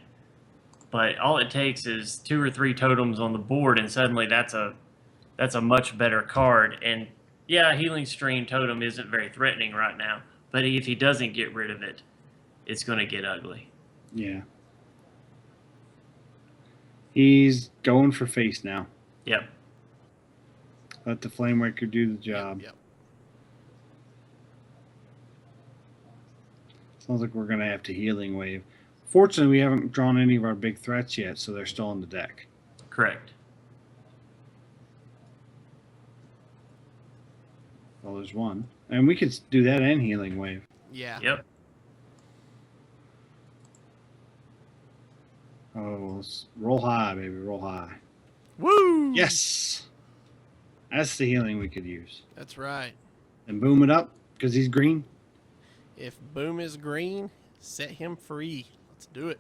but all it takes is 2 or 3 totems on the board, and suddenly that's a much better card. And yeah, Healing Stream totem isn't very threatening right now, but if he doesn't get rid of it, it's going to get ugly. Yeah. He's going for face now. Yep. Let the Flamewaker do the job. Yep. Sounds like we're going to have to Healing Wave. Fortunately, we haven't drawn any of our big threats yet, so they're still on the deck. Correct. Well, there's one. And we could do that and Healing Wave. Yeah. Yep. Oh, let's roll high, baby. Roll high. Woo! Yes! That's the healing we could use. That's right. And boom it up, because he's green. If Boom is green, set him free. Let's do it.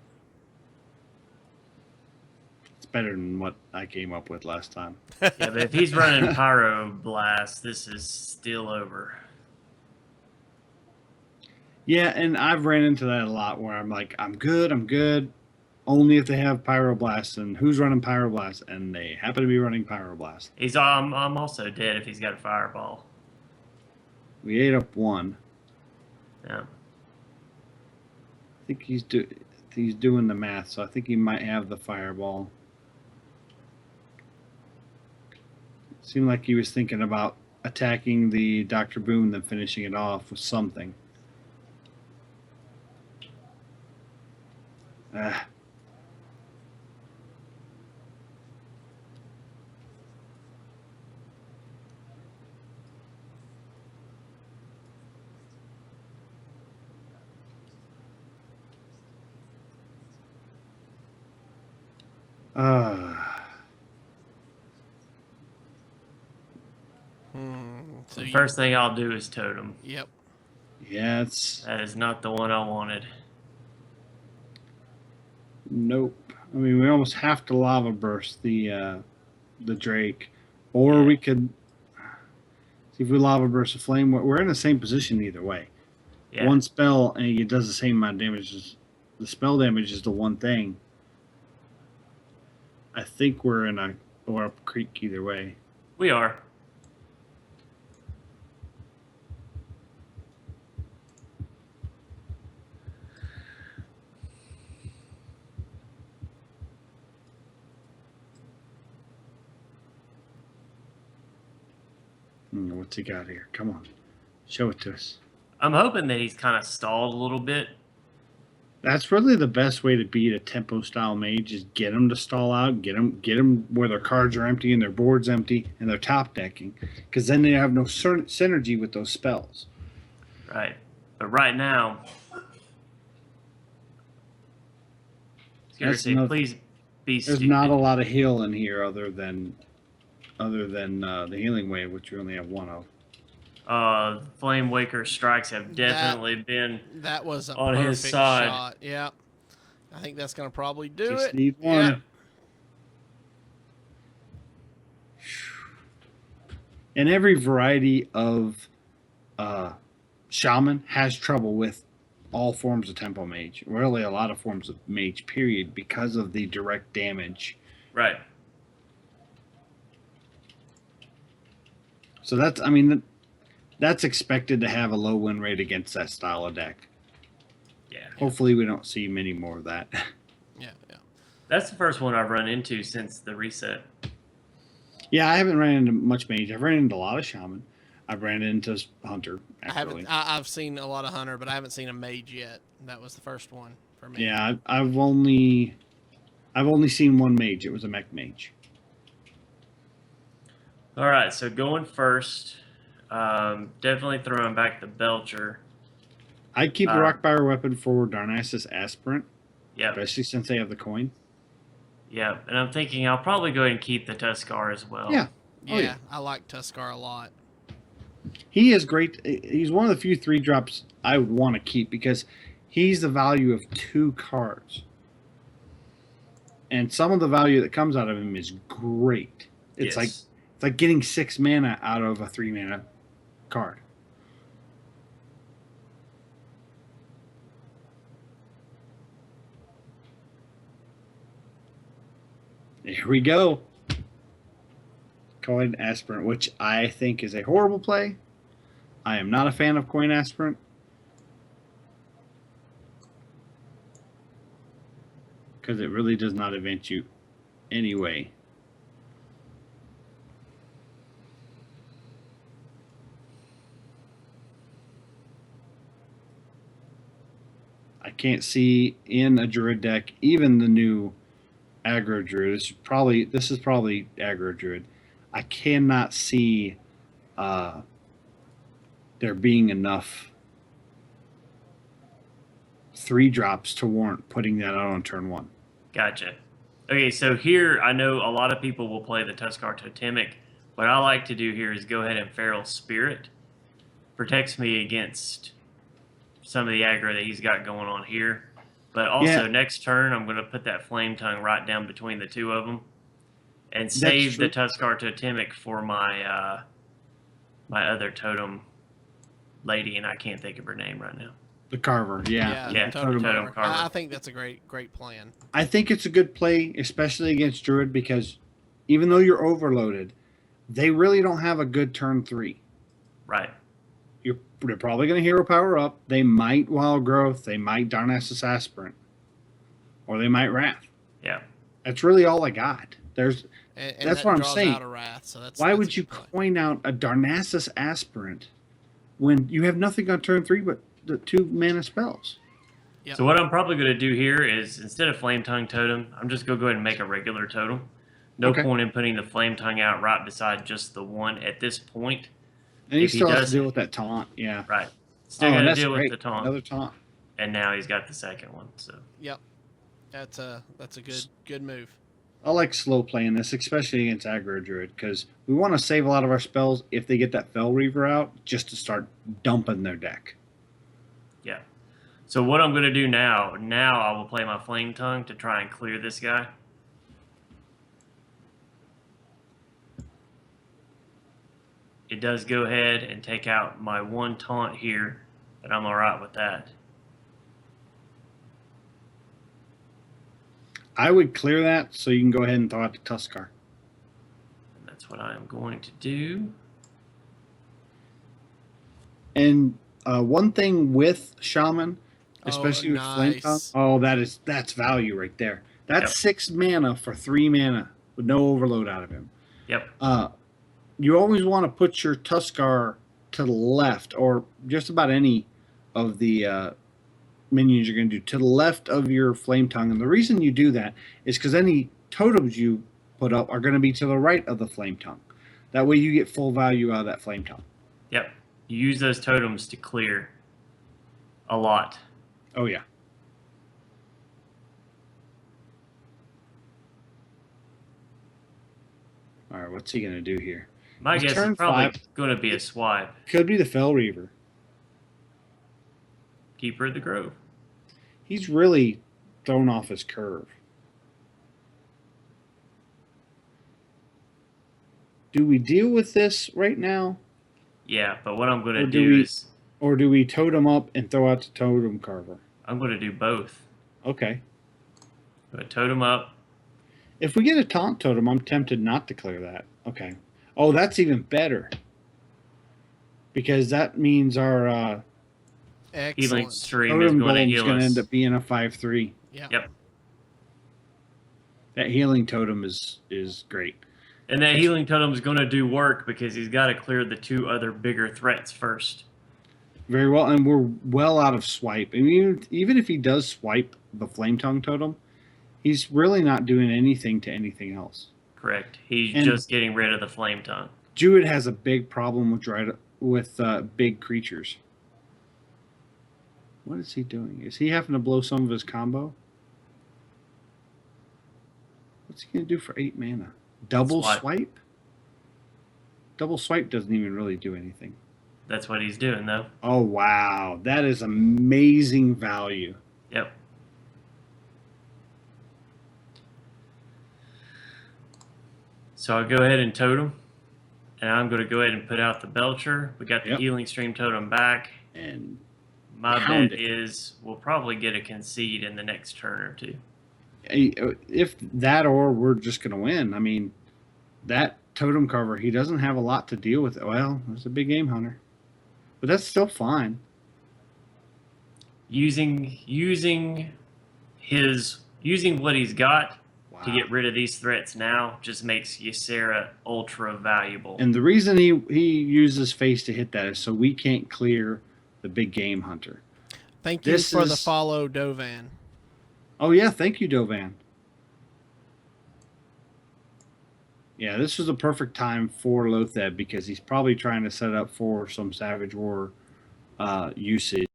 It's better than what I came up with last time. Yeah, but if he's running Pyro Blast, this is still over. Yeah, and I've ran into that a lot where I'm like, I'm good. Only if they have Pyroblast, and who's running Pyroblast? And they happen to be running Pyroblast. I'm also dead if he's got a Fireball. We ate up one. Yeah. I think he's doing the math, so I think he might have the Fireball. Seemed like he was thinking about attacking the Dr. Boom and then finishing it off with something. So The first thing I'll do is Totem. Yep. Yeah, That is not the one I wanted. nope. I mean, we almost have to Lava Burst the Drake, or we could see if we Lava Burst a Flame. We're in the same position either way. Yeah. One spell and it does the same amount of damage. The spell damage is the one thing. I think we're in a or up creek either way. We are. What's he got here? Come on, show it to us. I'm hoping that he's kind of stalled a little bit. That's really the best way to beat a tempo style mage is get them to stall out, get them where their cards are empty and their board's empty and they're top decking, because then they have no synergy with those spells. Right. But right now, please be There's stupid. not a lot of heal in here other than the Healing Wave, which we only have one of. Flame Waker strikes have definitely been That was a on perfect his side. shot. Yeah. I think that's going to probably do Just it. need one. And every variety of Shaman has trouble with all forms of Tempo Mage. Really, a lot of forms of Mage, period, because of the direct damage. Right. So that's expected to have a low win rate against that style of deck. Yeah. Hopefully, we don't see many more of that. Yeah, yeah. That's the first one I've run into since the reset. Yeah, I haven't ran into much Mage. I've ran into a lot of Shaman. I've ran into Hunter. Actually. I've seen a lot of Hunter, but I haven't seen a Mage yet. That was the first one for me. Yeah, I've only seen one Mage. It was a Mech Mage. All right, so going first, definitely throwing back the Belcher. I'd keep the Rockfire weapon for Darnassus Aspirant, Yeah. especially since they have the coin. Yeah, and I'm thinking I'll probably go ahead and keep the Tuskar as well. Yeah. Yeah, I like Tuskar a lot. He is great. He's one of the few 3-drops I would want to keep because he's the value of 2 cards. And some of the value that comes out of him is great. It's like getting 6 mana out of a 3 mana card. Here we go. Coin Aspirant, which I think is a horrible play. I am not a fan of Coin Aspirant. Because it really does not advance you anyway. I can't see in a Druid deck, even the new Aggro Druid. This is probably Aggro Druid. I cannot see there being enough 3-drops to warrant putting that out on turn 1. Gotcha. Okay, so here I know a lot of people will play the Tuskar Totemic. What I like to do here is go ahead and Feral Spirit. Protects me against some of the aggro that he's got going on here. But also next turn, I'm going to put that Flame Tongue right down between the two of them. And save the Tuskar Totemic for my my other totem lady, and I can't think of her name right now. The Carver, Yeah, Totem Carver. I think that's a great plan. I think it's a good play, especially against Druid, because even though you're overloaded, they really don't have a good turn 3. Right. They're probably going to Hero Power up. They might Wild Growth. They might Darnassus Aspirant. Or they might Wrath. Yeah. That's really all I got. That's what I'm saying. Out a Wrath, so why would you coin out a Darnassus Aspirant when you have nothing on turn 3 but the 2 mana spells? Yep. So what I'm probably going to do here is, instead of Flame Tongue Totem, I'm just going to go ahead and make a regular totem. No point in putting the Flame Tongue out right beside just the one at this point. And he still has to deal with that taunt, yeah. Right. Still got to deal with the taunt. Another taunt. And now he's got the second one. So. Yep. That's a good move. I like slow playing this, especially against Aggro Druid, because we want to save a lot of our spells if they get that Fel Reaver out, just to start dumping their deck. Yeah. So what I'm going to do now I will play my Flame Tongue to try and clear this guy. It does go ahead and take out my one taunt here, but I'm all right with that. I would clear that so you can go ahead and throw out the Tuskar. And that's what I am going to do. And one thing with Shaman, especially with Flame Tongue, that's value right there. That's 6 mana for 3 mana with no overload out of him. Yep. You always want to put your Tuskar to the left, or just about any of the minions you're going to do, to the left of your Flame Tongue. And the reason you do that is because any totems you put up are going to be to the right of the Flame Tongue. That way you get full value out of that Flame Tongue. Yep. You use those totems to clear a lot. Oh, yeah. All right, what's he going to do here? My guess is probably going to be a swipe. Could be the Fel Reaver. Keeper of the Grove. He's really thrown off his curve. Do we deal with this right now? Yeah, but what I'm going to do is Or do we totem up and throw out the totem carver? I'm going to do both. Okay. Go ahead, totem up. If we get a taunt totem, I'm tempted not to clear that. Okay. Oh, that's even better. Because that means our Healing Excellent. stream is totem going to golem's heal going to us. end up being a 5/3. Yeah. Yep. That healing totem is great. And that healing totem is going to do work because he's got to clear the 2 other bigger threats first. Very well, and we're well out of swipe. I mean, even if he does swipe the flame tongue totem, he's really not doing anything to anything else. Correct. He's And- just getting rid of the flame tongue. Druid has a big problem with big creatures. What is he doing? Is he having to blow some of his combo? What's he going to do for 8 mana? Double swipe? Double swipe doesn't even really do anything. That's what he's doing, though. Oh, wow. That is amazing value. Yep. So I'll go ahead and totem. And I'm going to go ahead and put out the Belcher. We got the healing stream totem back. And my pound bet it. is we'll probably get a concede in the next turn or 2. If that or we're just going to win. I mean, that totem carver, he doesn't have a lot to deal with. Well, there's a big game hunter. But that's still fine. Using what he's got Wow. to get rid of these threats now just makes Ysera ultra valuable. And the reason he uses face to hit that is so we can't clear the big game hunter. Thank you This for the is- follow, Dovan. Oh, yeah. Thank you, Dovan. Yeah, this was a perfect time for Lotheb because he's probably trying to set up for some Savage War usage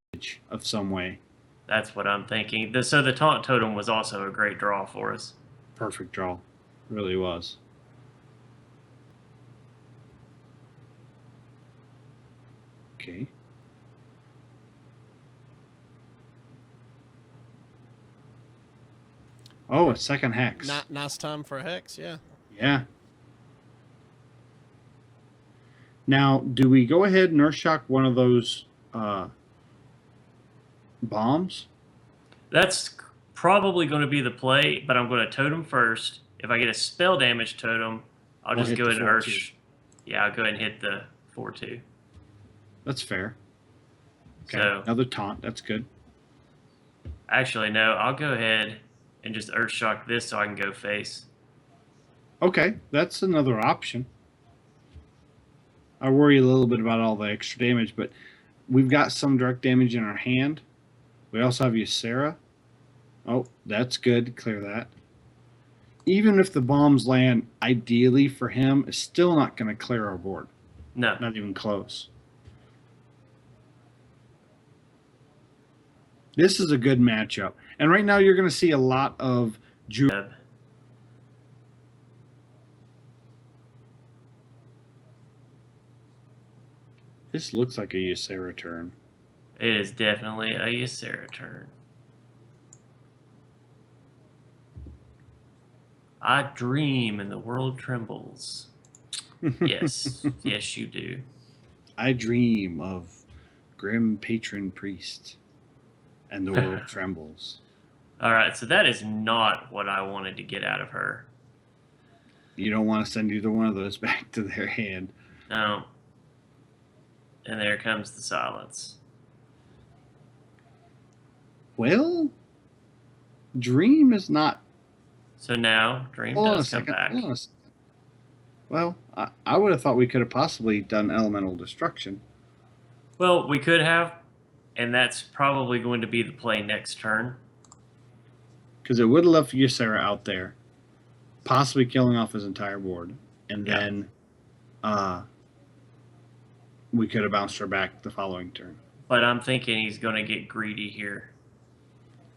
of some way. That's what I'm thinking. So the taunt totem was also a great draw for us. Perfect draw. Really was. Okay. Oh, a second hex. Nice time for a hex, yeah. Yeah. Now, do we go ahead and Earthshock one of those bombs? That's probably going to be the play, but I'm going to totem first. If I get a spell damage totem, I'll We'll just hit go the ahead and 4/2. Earth. Yeah, I'll go ahead and hit the 4/2. That's fair. Okay, So another taunt. That's good. actually, no, I'll go ahead and just Earth Shock this so I can go face. Okay, that's another option. I worry a little bit about all the extra damage, but we've got some direct damage in our hand. We also have Ysera. Oh, that's good. Clear that. Even if the bombs land, ideally for him, it's still not going to clear our board. No, Not even close. This is a good matchup. And right now you're going to see a lot of Druid. This looks like a Ysera turn. it is definitely a Ysera turn. I dream and the world trembles. Yes, yes, you do. I dream of grim patron priest, and the world trembles. All right, so that is not what I wanted to get out of her. You don't want to send either one of those back to their hand. No. And there comes the silence. Well, dream is not. So now Dream Hold on a does come second. back. Hold on a second. Well, I would have thought we could have possibly done elemental destruction. Well, we could have, and that's probably going to be the play next turn. Because it would have left Ysera out there, possibly killing off his entire board. And Yeah. then we could have bounced her back the following turn. But I'm thinking he's going to get greedy here.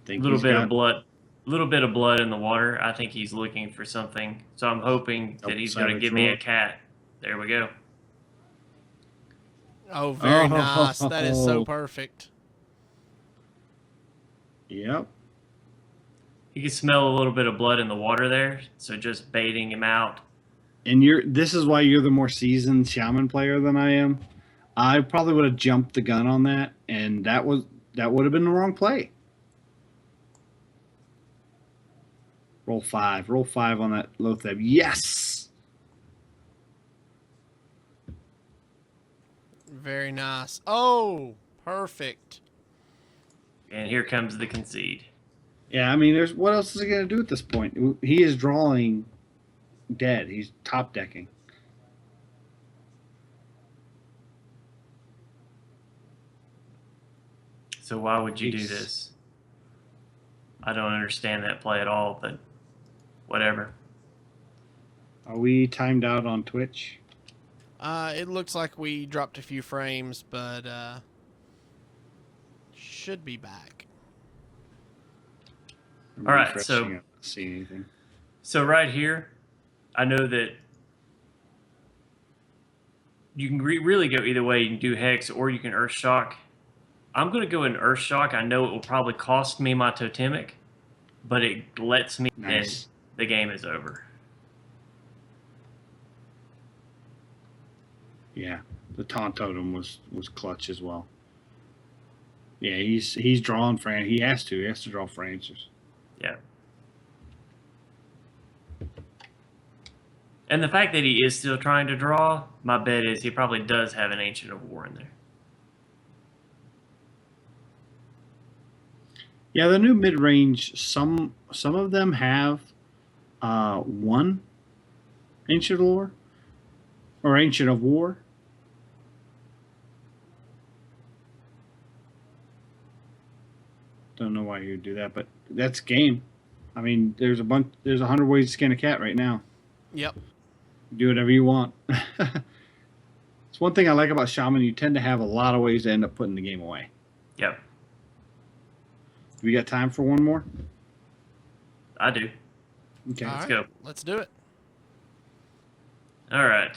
A Think little he's bit got of blood. Little bit of blood in the water. I think he's looking for something. So I'm hoping that Double he's going to Savage give me Roar. a cat. There we go. Oh, very Oh. nice. That is so perfect. Yep. You can smell a little bit of blood in the water there. So just baiting him out. And this is why you're the more seasoned shaman player than I am. I probably would have jumped the gun on that, and that would have been the wrong play. Roll 5. Roll 5 on that Lotheb. Yes! Very nice. Oh, perfect. And here comes the concede. Yeah, I mean, what else is he going to do at this point? He is drawing dead. He's top decking. So why would you do this? I don't understand that play at all, but whatever. Are we timed out on Twitch? It looks like we dropped a few frames, but should be back. All right, so see anything. So right here, I know that you can really go either way. You can do Hex or you can Earth Shock. I'm going to go in Earth Shock. I know it will probably cost me my Totemic, but it lets me in. The game is over. Yeah, the Taunt Totem was clutch as well. Yeah, he's drawing for he has to draw for answers. Yeah. And the fact that he is still trying to draw, my bet is he probably does have an Ancient of War in there. Yeah, the new mid range, some of them have one Ancient of War or Ancient of War. Don't know why you would do that, but that's game. I mean, there's 100 ways to skin a cat right now. Yep. Do whatever you want. It's one thing I like about Shaman. You tend to have a lot of ways to end up putting the game away. Yep. We got time for one more? I do. Okay. Let's go. Let's do it. All right.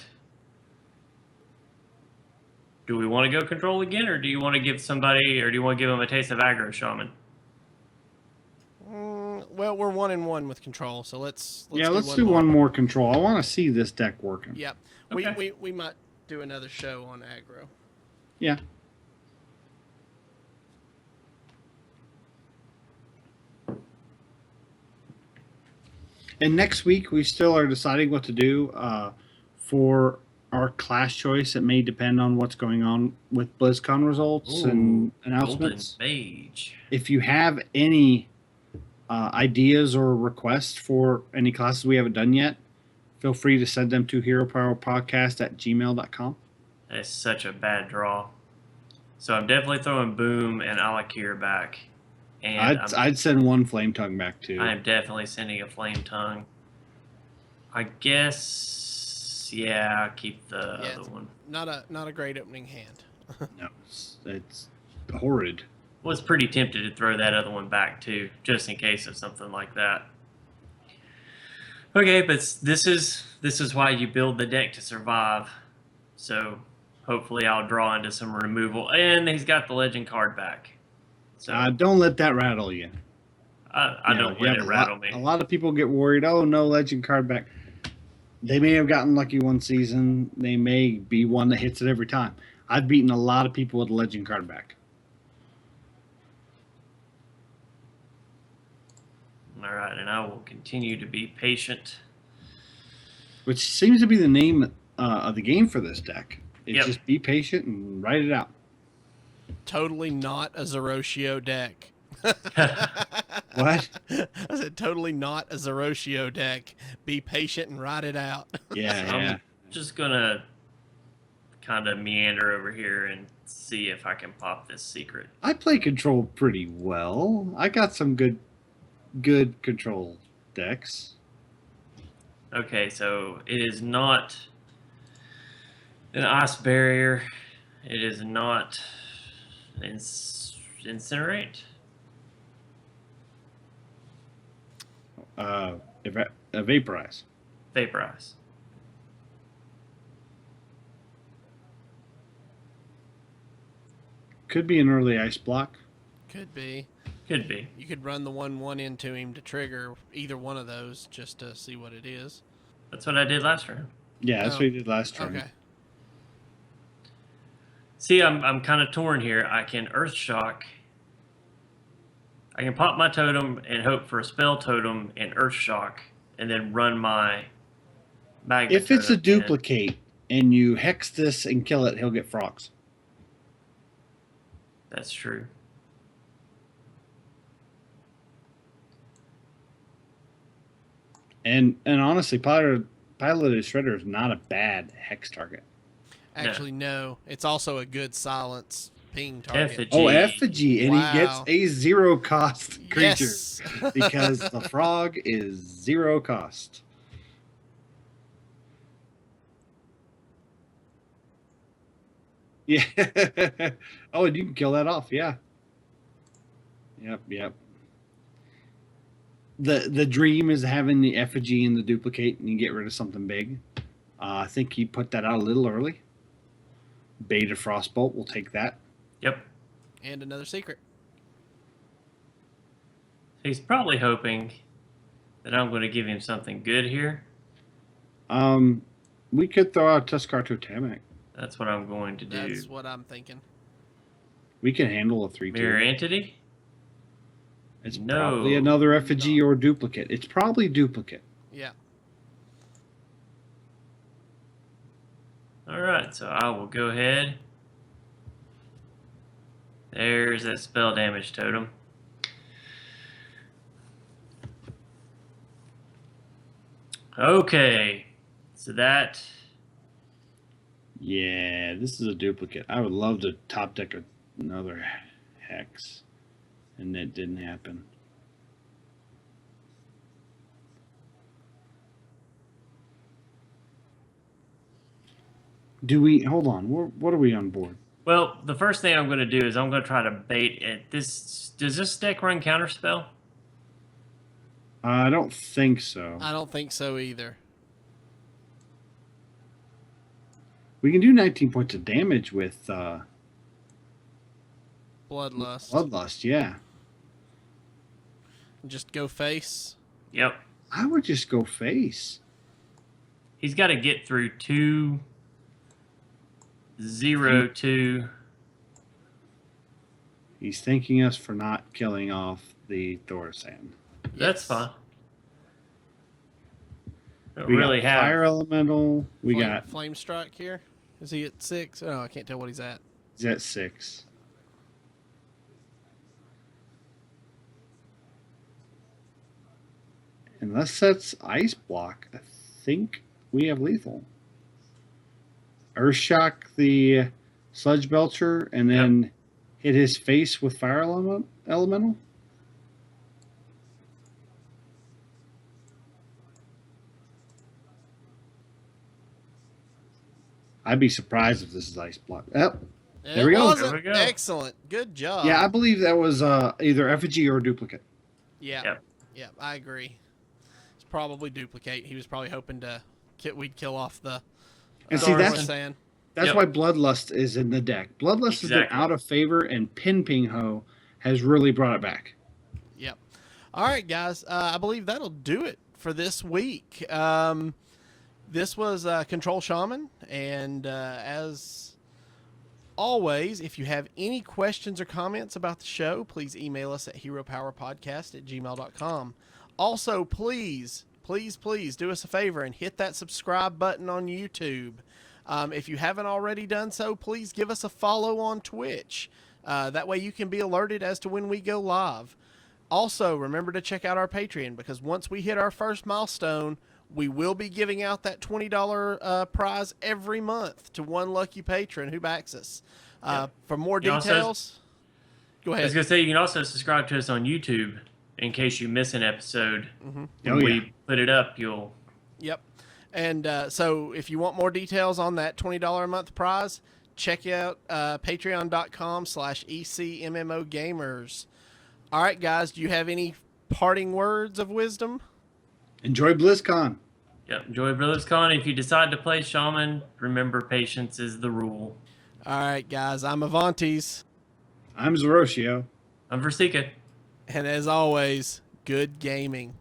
Do we want to go control again, or do you want to give somebody, or do you want to give them a taste of aggro shaman? Well, we're 1-1 with control, so let's do one more control. I want to see this deck working. Yep. Okay. We might do another show on aggro. Yeah. And next week we still are deciding what to do for our class choice. It may depend on what's going on with BlizzCon results and announcements. Golden Mage. If you have any ideas or requests for any classes we haven't done yet, feel free to send them to heropowerpodcast@gmail.com. That's such a bad draw. So I'm definitely throwing Boom and Alakir back. And I'd send one Flame Tongue back too. I am definitely sending a Flame Tongue. I guess, yeah, I'll keep the other one. Not a great opening hand. No, it's horrid. Was pretty tempted to throw that other one back too, just in case of something like that. Okay, but this is why you build the deck to survive. So hopefully I'll draw into some removal, and he's got the legend card back. So don't let that rattle you. I don't let it rattle me. A lot of people get worried. Oh, no legend card back. They may have gotten lucky one season. They may be one that hits it every time. I've beaten a lot of people with a legend card back. All right, and I will continue to be patient. Which seems to be the name of the game for this deck. It's just be patient and write it out. Totally not a Zoroshio deck. What? I said totally not a Zoroshio deck. Be patient and write it out. Yeah, I'm just gonna kind of meander over here and see if I can pop this secret. I play control pretty well. I got some good control decks. Okay, so it is not an ice barrier. It is not incinerate. Vaporize. Vaporize. Could be an early ice block. Could be. Could be. You could run the 1/1 into him to trigger either one of those just to see what it is. That's what I did last round. Yeah, that's what you did last turn. Okay. See, I'm kind of torn here. I can Earth Shock. I can pop my totem and hope for a spell totem and Earth Shock, and then run my magma If it's a totem in. duplicate and you hex this and kill it, he'll get frogs. That's true. And honestly, Piloted Shredder is not a bad hex target. Actually, no. It's also a good silence ping target. Effigy. Oh, Effigy, and Wow. he gets a 0 cost creature Yes. because the frog is 0 cost. Yeah. Oh, and you can kill that off. Yeah. Yep. The dream is having the effigy and the duplicate, and you get rid of something big. I think he put that out a little early. Beta Frostbolt will take that. Yep. And another secret. He's probably hoping that I'm going to give him something good here. We could throw out Tuskar Totemic. That's what I'm going to do. That's what I'm thinking. We can handle a 3/2. Mirror Entity? It's No. probably another effigy or duplicate. It's probably duplicate. Yeah. All right, so I will go ahead. There's that spell damage totem. Okay, so that... Yeah, this is a duplicate. I would love to top deck another hex, and that didn't happen. Do we hold on? What are we on board? Well, the first thing I'm going to do is I'm going to try to bait it. Does this deck run Counterspell? I don't think so. I don't think so either. We can do 19 points of damage with Bloodlust. Bloodlust. Yeah, Just go face. Yep. I would just go face. He's got to get through 2, 0, 2. He's thanking us for not killing off the Thorsan. That's Yes. fine. Don't We really got have... Fire Elemental. We got Flame Strike here. Is he at 6? Oh, I can't tell what he's at. he's at 6. Unless that's Ice Block, I think we have lethal. Earthshock the Sludge Belcher and then hit his face with Fire Elemental. I'd be surprised if this is Ice Block. Yep. There we go. wasn't. There we go. Excellent. Good job. Yeah, I believe that was either effigy or duplicate. Yeah. Yep. Yeah, I agree. It's probably duplicate. He was probably hoping we'd kill off the And see, that's sand. That's why Bloodlust is in the deck. Bloodlust has been Exactly. out of favor, and Pin Ping Ho has really brought it back. Yep. All right, guys. I believe that'll do it for this week. This was Control Shaman, and as always, if you have any questions or comments about the show, please email us at heropowerpodcast@gmail.com. Also, please do us a favor and hit that subscribe button on YouTube. If you haven't already done so, please give us a follow on Twitch. That way you can be alerted as to when we go live. Also, remember to check out our Patreon, because once we hit our first milestone, we will be giving out that $20 prize every month to one lucky patron who backs us. For more You also- details, go I ahead. was going to say, you can also subscribe to us on YouTube in case you miss an episode. Mm-hmm. When we put it up, you'll... Yep. And so if you want more details on that $20 a month prize, check out patreon.com/ECMMOgamers. All right, guys, do you have any parting words of wisdom? Enjoy BlizzCon. Yep, enjoy BlizzCon. If you decide to play Shaman, remember patience is the rule. All right, guys, I'm Avantes. I'm Zeroshio. I'm Versika. And as always, good gaming.